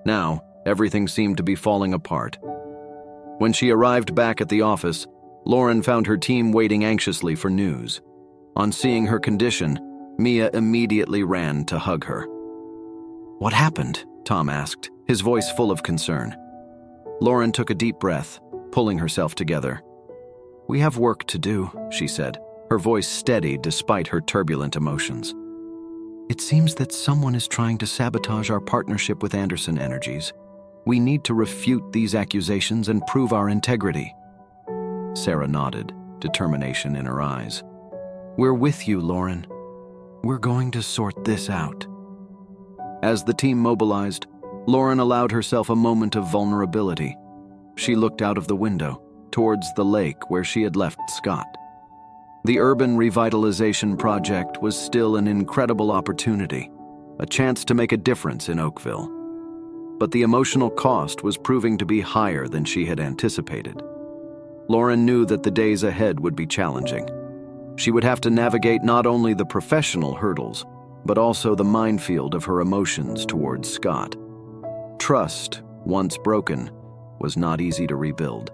Now, everything seemed to be falling apart. When she arrived back at the office, Lauren found her team waiting anxiously for news. On seeing her condition, Mia immediately ran to hug her. "What happened?" Tom asked, his voice full of concern. Lauren took a deep breath, pulling herself together. "We have work to do," she said, her voice steady despite her turbulent emotions. "It seems that someone is trying to sabotage our partnership with Anderson Energies. We need to refute these accusations and prove our integrity." Sarah nodded, determination in her eyes. "We're with you, Lauren. We're going to sort this out." As the team mobilized, Lauren allowed herself a moment of vulnerability. She looked out of the window, towards the lake where she had left Scott. The urban revitalization project was still an incredible opportunity, a chance to make a difference in Oakville. But the emotional cost was proving to be higher than she had anticipated. Lauren knew that the days ahead would be challenging. She would have to navigate not only the professional hurdles, but also the minefield of her emotions towards Scott. Trust, once broken, was not easy to rebuild.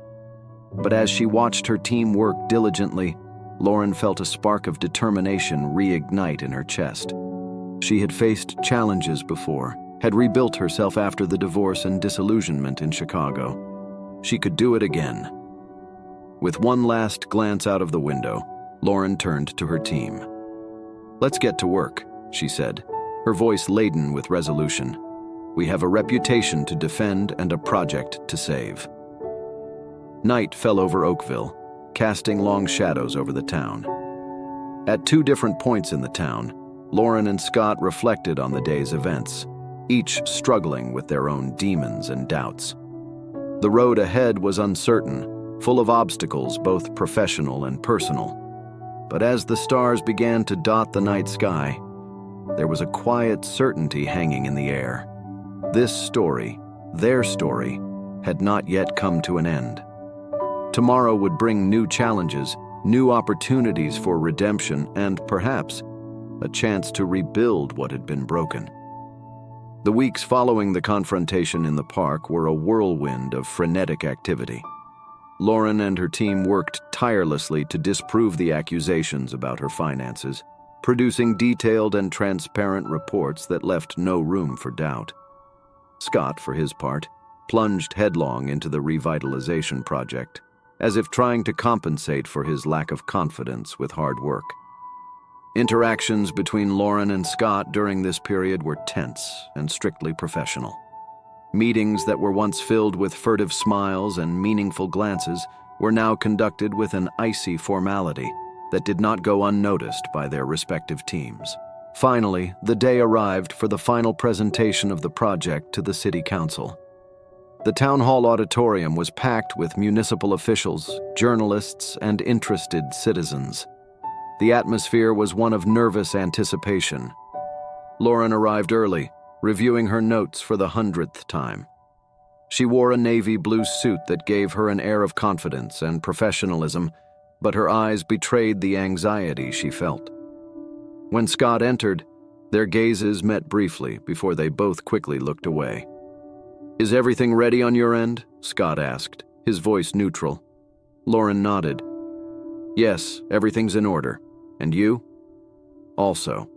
But as she watched her team work diligently, Lauren felt a spark of determination reignite in her chest. She had faced challenges before, had rebuilt herself after the divorce and disillusionment in Chicago. She could do it again. With one last glance out of the window, Lauren turned to her team. "Let's get to work," she said, her voice laden with resolution. "We have a reputation to defend and a project to save." Night fell over Oakville, casting long shadows over the town. At two different points in the town, Lauren and Scott reflected on the day's events, each struggling with their own demons and doubts. The road ahead was uncertain, full of obstacles, both professional and personal. But as the stars began to dot the night sky, there was a quiet certainty hanging in the air. This story, their story, had not yet come to an end. Tomorrow would bring new challenges, new opportunities for redemption, and perhaps a chance to rebuild what had been broken. The weeks following the confrontation in the park were a whirlwind of frenetic activity. Lauren and her team worked tirelessly to disprove the accusations about her finances, producing detailed and transparent reports that left no room for doubt. Scott, for his part, plunged headlong into the revitalization project, as if trying to compensate for his lack of confidence with hard work. Interactions between Lauren and Scott during this period were tense and strictly professional. Meetings that were once filled with furtive smiles and meaningful glances were now conducted with an icy formality that did not go unnoticed by their respective teams. Finally, the day arrived for the final presentation of the project to the City Council. The Town Hall auditorium was packed with municipal officials, journalists, and interested citizens. The atmosphere was one of nervous anticipation. Lauren arrived early, reviewing her notes for the 100th time. She wore a navy blue suit that gave her an air of confidence and professionalism, but her eyes betrayed the anxiety she felt. When Scott entered, their gazes met briefly before they both quickly looked away. "Is everything ready on your end?" Scott asked, his voice neutral. Lauren nodded. "Yes, everything's in order. And you?" "Also."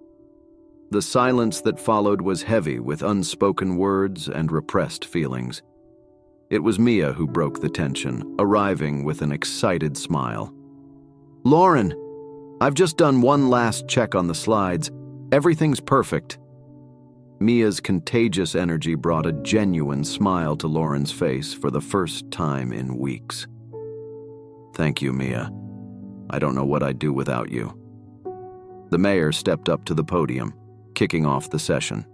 The silence that followed was heavy with unspoken words and repressed feelings. It was Mia who broke the tension, arriving with an excited smile. "Lauren, I've just done one last check on the slides. Everything's perfect." Mia's contagious energy brought a genuine smile to Lauren's face for the first time in weeks. "Thank you, Mia. I don't know what I'd do without you." The mayor stepped up to the podium, kicking off the session.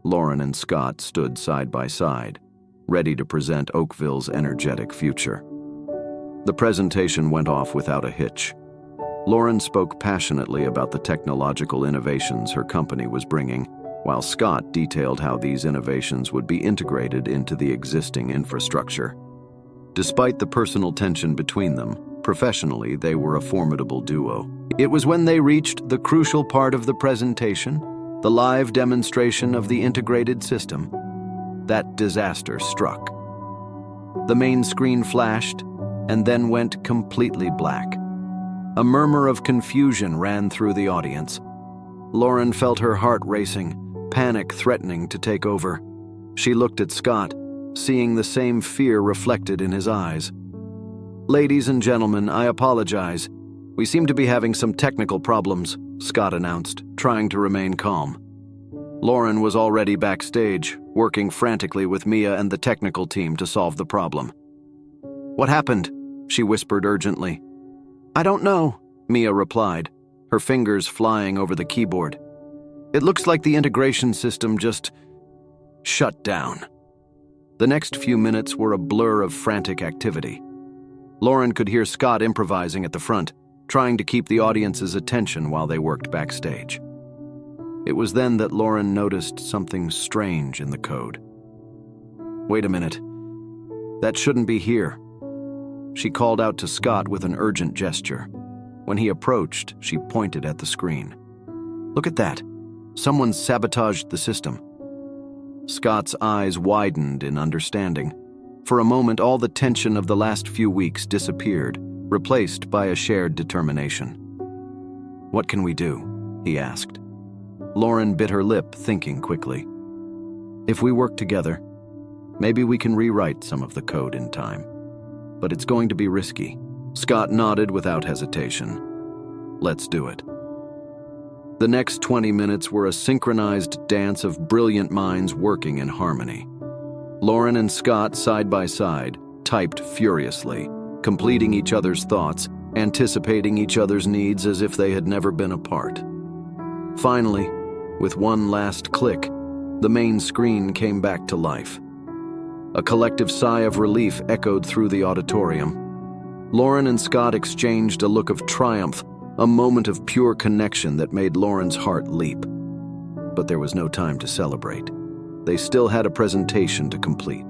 Lauren and Scott stood side by side, ready to present Oakville's energetic future. The presentation went off without a hitch. Lauren spoke passionately about the technological innovations her company was bringing, while Scott detailed how these innovations would be integrated into the existing infrastructure. Despite the personal tension between them, professionally they were a formidable duo. It was when they reached the crucial part of the presentation, the live demonstration of the integrated system, that disaster struck. The main screen flashed and then went completely black. A murmur of confusion ran through the audience. Lauren felt her heart racing, panic threatening to take over. She looked at Scott, seeing the same fear reflected in his eyes. "Ladies and gentlemen, I apologize. We seem to be having some technical problems," Scott announced, trying to remain calm. Lauren was already backstage, working frantically with Mia and the technical team to solve the problem. "What happened?" she whispered urgently. "I don't know," Mia replied, her fingers flying over the keyboard. "It looks like the integration system just shut down." The next few minutes were a blur of frantic activity. Lauren could hear Scott improvising at the front, trying to keep the audience's attention while they worked backstage. It was then that Lauren noticed something strange in the code. "Wait a minute. That shouldn't be here." She called out to Scott with an urgent gesture. When he approached, she pointed at the screen. "Look at that. Someone sabotaged the system." Scott's eyes widened in understanding. For a moment, all the tension of the last few weeks disappeared, replaced by a shared determination. "What can we do?" he asked. Lauren bit her lip, thinking quickly. "If we work together, maybe we can rewrite some of the code in time. But it's going to be risky." Scott nodded without hesitation. "Let's do it." The next 20 minutes were a synchronized dance of brilliant minds working in harmony. Lauren and Scott, side by side, typed furiously, completing each other's thoughts, anticipating each other's needs as if they had never been apart. Finally, with one last click, the main screen came back to life. A collective sigh of relief echoed through the auditorium. Lauren and Scott exchanged a look of triumph, a moment of pure connection that made Lauren's heart leap. But there was no time to celebrate. They still had a presentation to complete.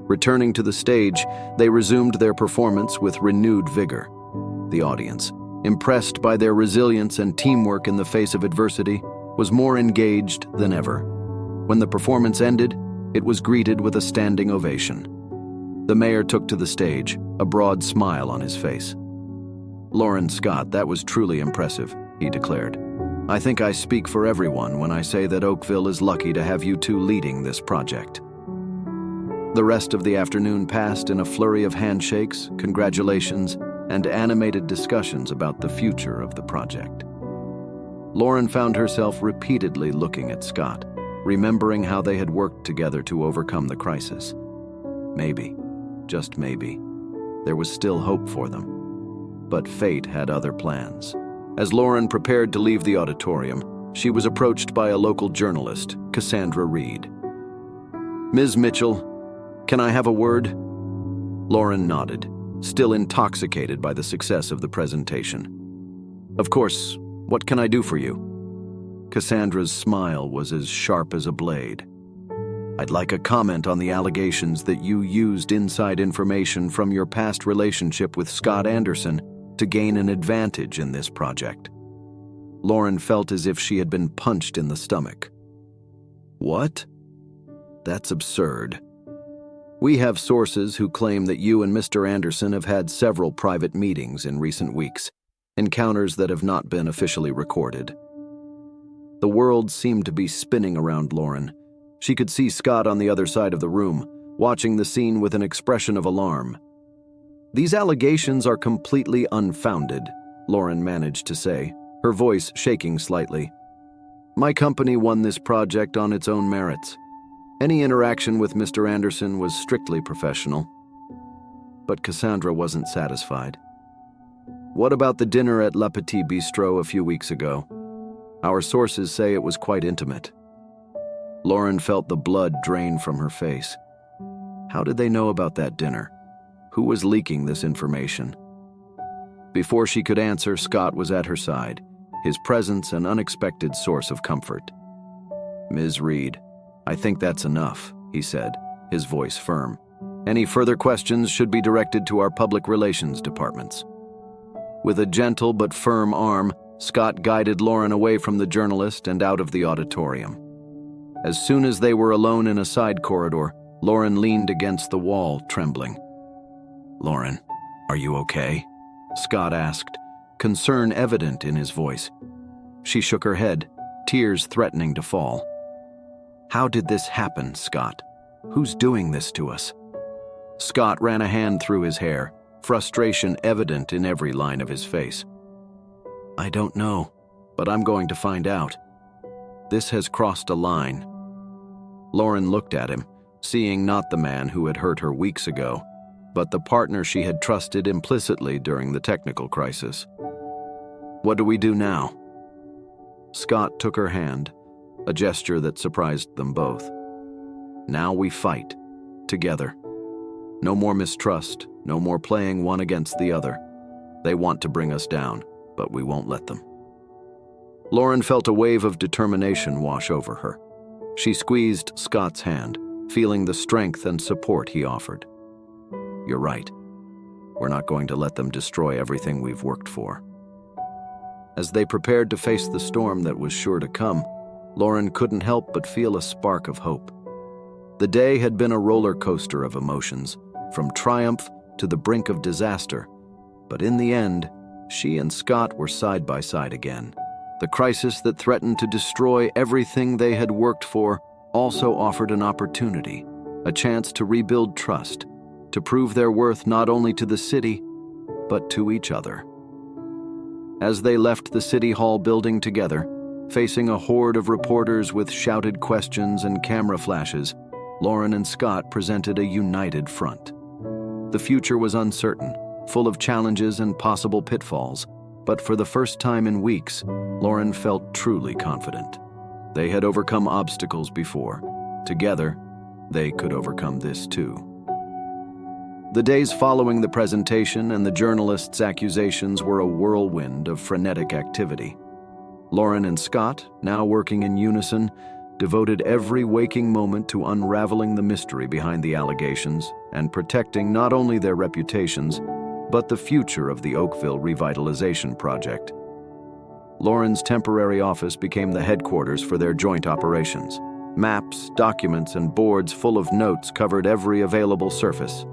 Returning to the stage, they resumed their performance with renewed vigor. The audience, impressed by their resilience and teamwork in the face of adversity, was more engaged than ever. When the performance ended, it was greeted with a standing ovation. The mayor took to the stage, a broad smile on his face. "Lauren, Scott, that was truly impressive," he declared. "I think I speak for everyone when I say that Oakville is lucky to have you two leading this project." The rest of the afternoon passed in a flurry of handshakes, congratulations, and animated discussions about the future of the project. Lauren found herself repeatedly looking at Scott, remembering how they had worked together to overcome the crisis. Maybe, just maybe, there was still hope for them. But fate had other plans. As Lauren prepared to leave the auditorium, she was approached by a local journalist, Cassandra Reed. "Ms. Mitchell, can I have a word?" Lauren nodded, still intoxicated by the success of the presentation. "Of course, what can I do for you?" Cassandra's smile was as sharp as a blade. "I'd like a comment on the allegations that you used inside information from your past relationship with Scott Anderson to gain an advantage in this project." Lauren felt as if she had been punched in the stomach. "What? That's absurd. We have sources who claim that you and Mr. Anderson have had several private meetings in recent weeks, encounters that have not been officially recorded." The world seemed to be spinning around Lauren. She could see Scott on the other side of the room, watching the scene with an expression of alarm. "These allegations are completely unfounded," Lauren managed to say, her voice shaking slightly. "My company won this project on its own merits. Any interaction with Mr. Anderson was strictly professional." But Cassandra wasn't satisfied. "What about the dinner at Le Petit Bistro a few weeks ago? Our sources say it was quite intimate." Lauren felt the blood drain from her face. How did they know about that dinner? Who was leaking this information? Before she could answer, Scott was at her side, his presence an unexpected source of comfort. "Ms. Reed, I think that's enough," he said, his voice firm. "Any further questions should be directed to our public relations departments." With a gentle but firm arm, Scott guided Lauren away from the journalist and out of the auditorium. As soon as they were alone in a side corridor, Lauren leaned against the wall, trembling. "Lauren, are you okay?" Scott asked, concern evident in his voice. She shook her head, tears threatening to fall. "How did this happen, Scott? Who's doing this to us?" Scott ran a hand through his hair, frustration evident in every line of his face. "I don't know, but I'm going to find out. This has crossed a line." Lauren looked at him, seeing not the man who had hurt her weeks ago, but the partner she had trusted implicitly during the technical crisis. "What do we do now?" Scott took her hand, a gesture that surprised them both. "Now we fight, together. No more mistrust, no more playing one against the other. They want to bring us down, but we won't let them." Lauren felt a wave of determination wash over her. She squeezed Scott's hand, feeling the strength and support he offered. "You're right. We're not going to let them destroy everything we've worked for." As they prepared to face the storm that was sure to come, Lauren couldn't help but feel a spark of hope. The day had been a roller coaster of emotions, from triumph to the brink of disaster, but in the end, she and Scott were side by side again. The crisis that threatened to destroy everything they had worked for also offered an opportunity, a chance to rebuild trust, to prove their worth not only to the city, but to each other. As they left the City Hall building together, facing a horde of reporters with shouted questions and camera flashes, Lauren and Scott presented a united front. The future was uncertain, full of challenges and possible pitfalls, but for the first time in weeks, Lauren felt truly confident. They had overcome obstacles before. Together, they could overcome this too. The days following the presentation and the journalists' accusations were a whirlwind of frenetic activity. Lauren and Scott, now working in unison, devoted every waking moment to unraveling the mystery behind the allegations and protecting not only their reputations, but the future of the Oakville revitalization project. Lauren's temporary office became the headquarters for their joint operations. Maps, documents, and boards full of notes covered every available surface.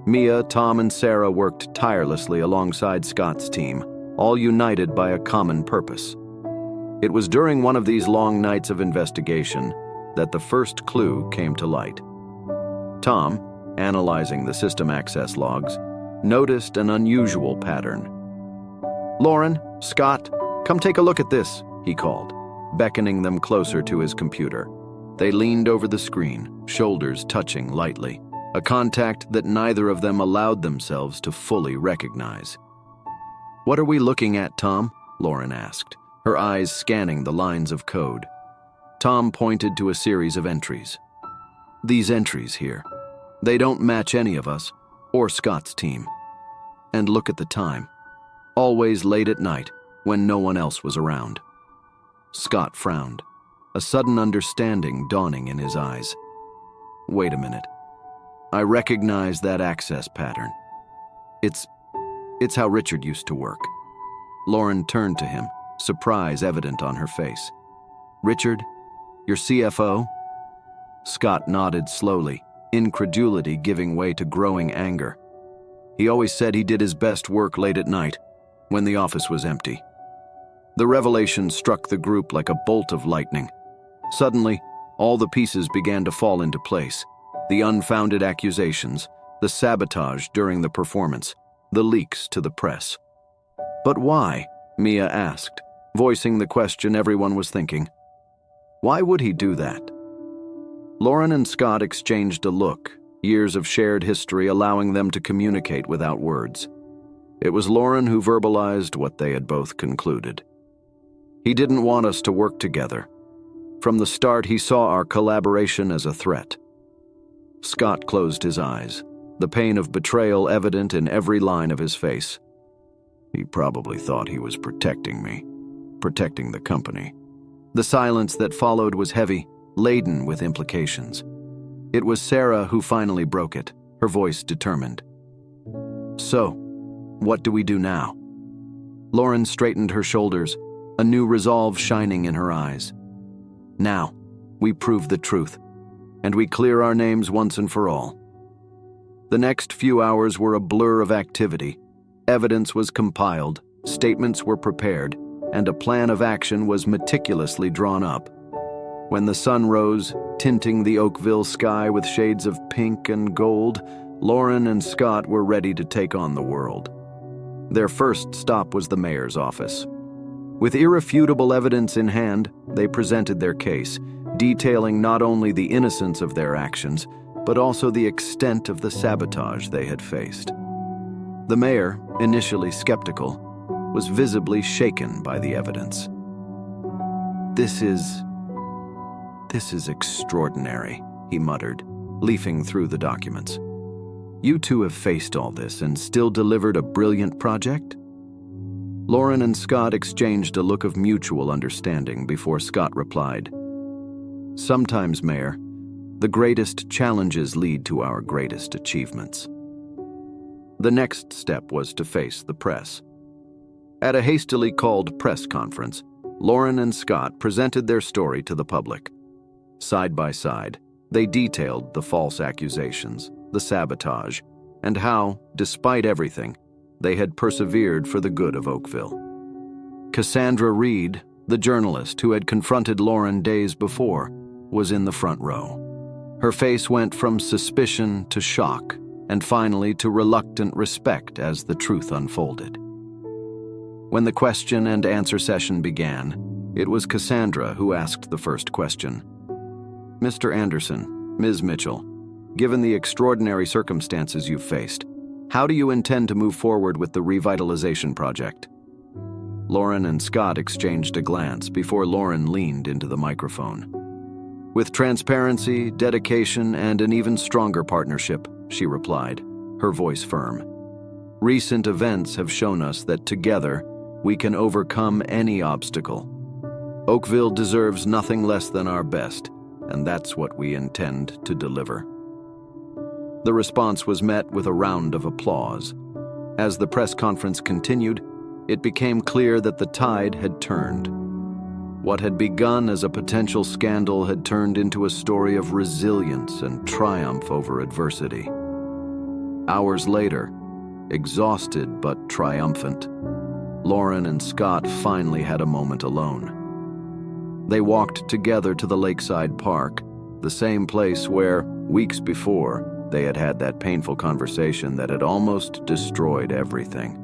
Mia, Tom, and Sarah worked tirelessly alongside Scott's team, all united by a common purpose. It was during one of these long nights of investigation that the first clue came to light. Tom, analyzing the system access logs, noticed an unusual pattern. "Lauren, Scott, come take a look at this," he called, beckoning them closer to his computer. They leaned over the screen, shoulders touching lightly, a contact that neither of them allowed themselves to fully recognize. "What are we looking at, Tom?" Lauren asked, her eyes scanning the lines of code. Tom pointed to a series of entries. "These entries here, they don't match any of us or Scott's team. And look at the time. Always late at night, when no one else was around." Scott frowned, a sudden understanding dawning in his eyes. "Wait a minute. I recognize that access pattern. It's how Richard used to work." Lauren turned to him, surprise evident on her face. "Richard, your CFO?" Scott nodded slowly, incredulity giving way to growing anger. "He always said he did his best work late at night, when the office was empty." The revelation struck the group like a bolt of lightning. Suddenly, all the pieces began to fall into place. The unfounded accusations, the sabotage during the performance, the leaks to the press. "But why?" Mia asked, voicing the question everyone was thinking. "Why would he do that?" Lauren and Scott exchanged a look, years of shared history allowing them to communicate without words. It was Lauren who verbalized what they had both concluded. "He didn't want us to work together. From the start, he saw our collaboration as a threat." Scott closed his eyes, the pain of betrayal evident in every line of his face. "He probably thought he was protecting me, protecting the company." The silence that followed was heavy, laden with implications. It was Sarah who finally broke it, her voice determined. "So, what do we do now?" Lauren straightened her shoulders, a new resolve shining in her eyes. "Now, we prove the truth, and we clear our names once and for all." The next few hours were a blur of activity. Evidence was compiled, statements were prepared, and a plan of action was meticulously drawn up. When the sun rose, tinting the Oakville sky with shades of pink and gold, Lauren and Scott were ready to take on the world. Their first stop was the mayor's office. With irrefutable evidence in hand, they presented their case, detailing not only the innocence of their actions, but also the extent of the sabotage they had faced. The mayor, initially skeptical, was visibly shaken by the evidence. This is extraordinary," he muttered, leafing through the documents. You two have faced all this and still delivered a brilliant project? Lauren and Scott exchanged a look of mutual understanding before Scott replied, "Sometimes, Mayor, the greatest challenges lead to our greatest achievements." The next step was to face the press. At a hastily called press conference, Lauren and Scott presented their story to the public. Side by side, they detailed the false accusations, the sabotage, and how, despite everything, they had persevered for the good of Oakville. Cassandra Reed, the journalist who had confronted Lauren days before, was in the front row. Her face went from suspicion to shock, and finally to reluctant respect as the truth unfolded. When the question and answer session began, it was Cassandra who asked the first question. "Mr. Anderson, Ms. Mitchell, given the extraordinary circumstances you've faced, how do you intend to move forward with the revitalization project?" Lauren and Scott exchanged a glance before Lauren leaned into the microphone. "With transparency, dedication, and an even stronger partnership," she replied, her voice firm. "Recent events have shown us that together we can overcome any obstacle. Oakville deserves nothing less than our best, and that's what we intend to deliver." The response was met with a round of applause. As the press conference continued, it became clear that the tide had turned. What had begun as a potential scandal had turned into a story of resilience and triumph over adversity. Hours later, exhausted but triumphant, Lauren and Scott finally had a moment alone. They walked together to the lakeside park, the same place where, weeks before, they had had that painful conversation that had almost destroyed everything.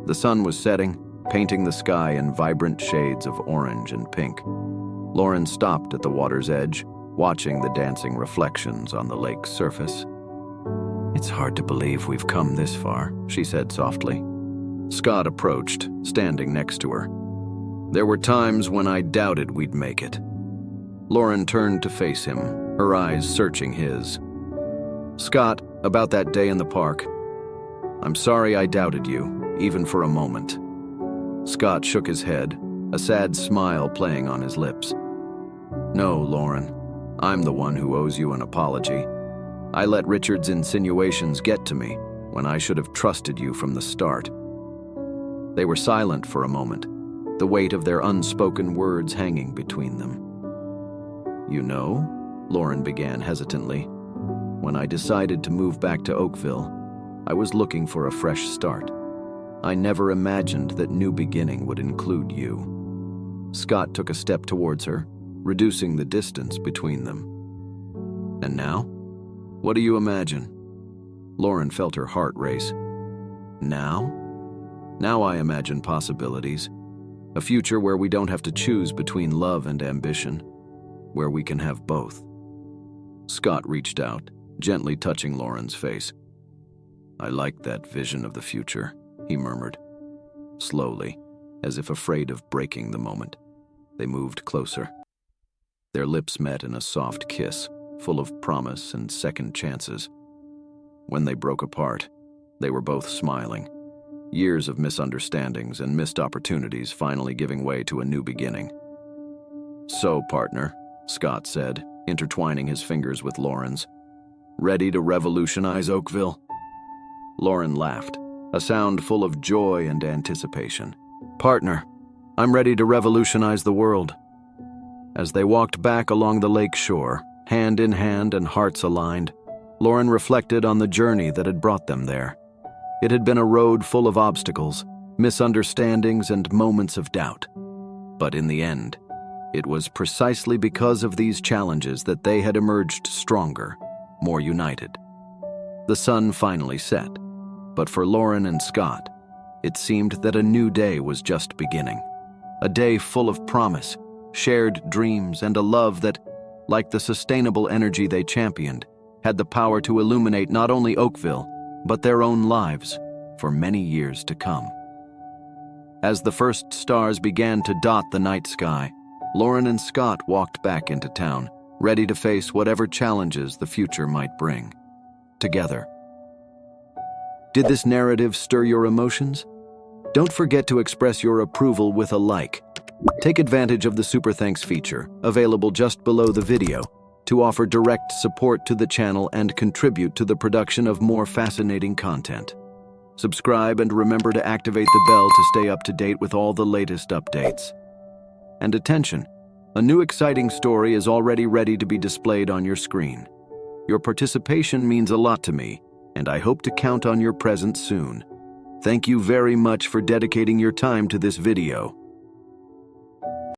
The sun was setting, painting the sky in vibrant shades of orange and pink. Lauren stopped at the water's edge, watching the dancing reflections on the lake's surface. "It's hard to believe we've come this far," she said softly. Scott approached, standing next to her. "There were times when I doubted we'd make it." Lauren turned to face him, her eyes searching his. "Scott, about that day in the park, I'm sorry I doubted you, even for a moment." Scott shook his head, a sad smile playing on his lips. "No, Lauren, I'm the one who owes you an apology. I let Richard's insinuations get to me when I should have trusted you from the start." They were silent for a moment, the weight of their unspoken words hanging between them. "You know," Lauren began hesitantly, "when I decided to move back to Oakville, I was looking for a fresh start. I never imagined that new beginning would include you." Scott took a step towards her, reducing the distance between them. "And now? What do you imagine?" Lauren felt her heart race. "Now? Now I imagine possibilities. A future where we don't have to choose between love and ambition, where we can have both." Scott reached out, gently touching Lauren's face. "I like that vision of the future," he murmured. Slowly, as if afraid of breaking the moment, they moved closer. Their lips met in a soft kiss, full of promise and second chances. When they broke apart, they were both smiling. Years of misunderstandings and missed opportunities finally giving way to a new beginning. "So, partner," Scott said, intertwining his fingers with Lauren's, "ready to revolutionize Oakville?" Lauren laughed, a sound full of joy and anticipation. "Partner, I'm ready to revolutionize the world." As they walked back along the lake shore, hand in hand and hearts aligned, Lauren reflected on the journey that had brought them there. It had been a road full of obstacles, misunderstandings, and moments of doubt. But in the end, it was precisely because of these challenges that they had emerged stronger, more united. The sun finally set, but for Lauren and Scott, it seemed that a new day was just beginning. A day full of promise, shared dreams, and a love that, like the sustainable energy they championed, had the power to illuminate not only Oakville, but their own lives for many years to come. As the first stars began to dot the night sky, Lauren and Scott walked back into town, ready to face whatever challenges the future might bring. Together, Did this narrative stir your emotions? Don't forget to express your approval with a like. Take advantage of the Super Thanks feature, available just below the video, to offer direct support to the channel and contribute to the production of more fascinating content. Subscribe and remember to activate the bell to stay up to date with all the latest updates. And attention, a new exciting story is already ready to be displayed on your screen. Your participation means a lot to me, and I hope to count on your presence soon. Thank you very much for dedicating your time to this video.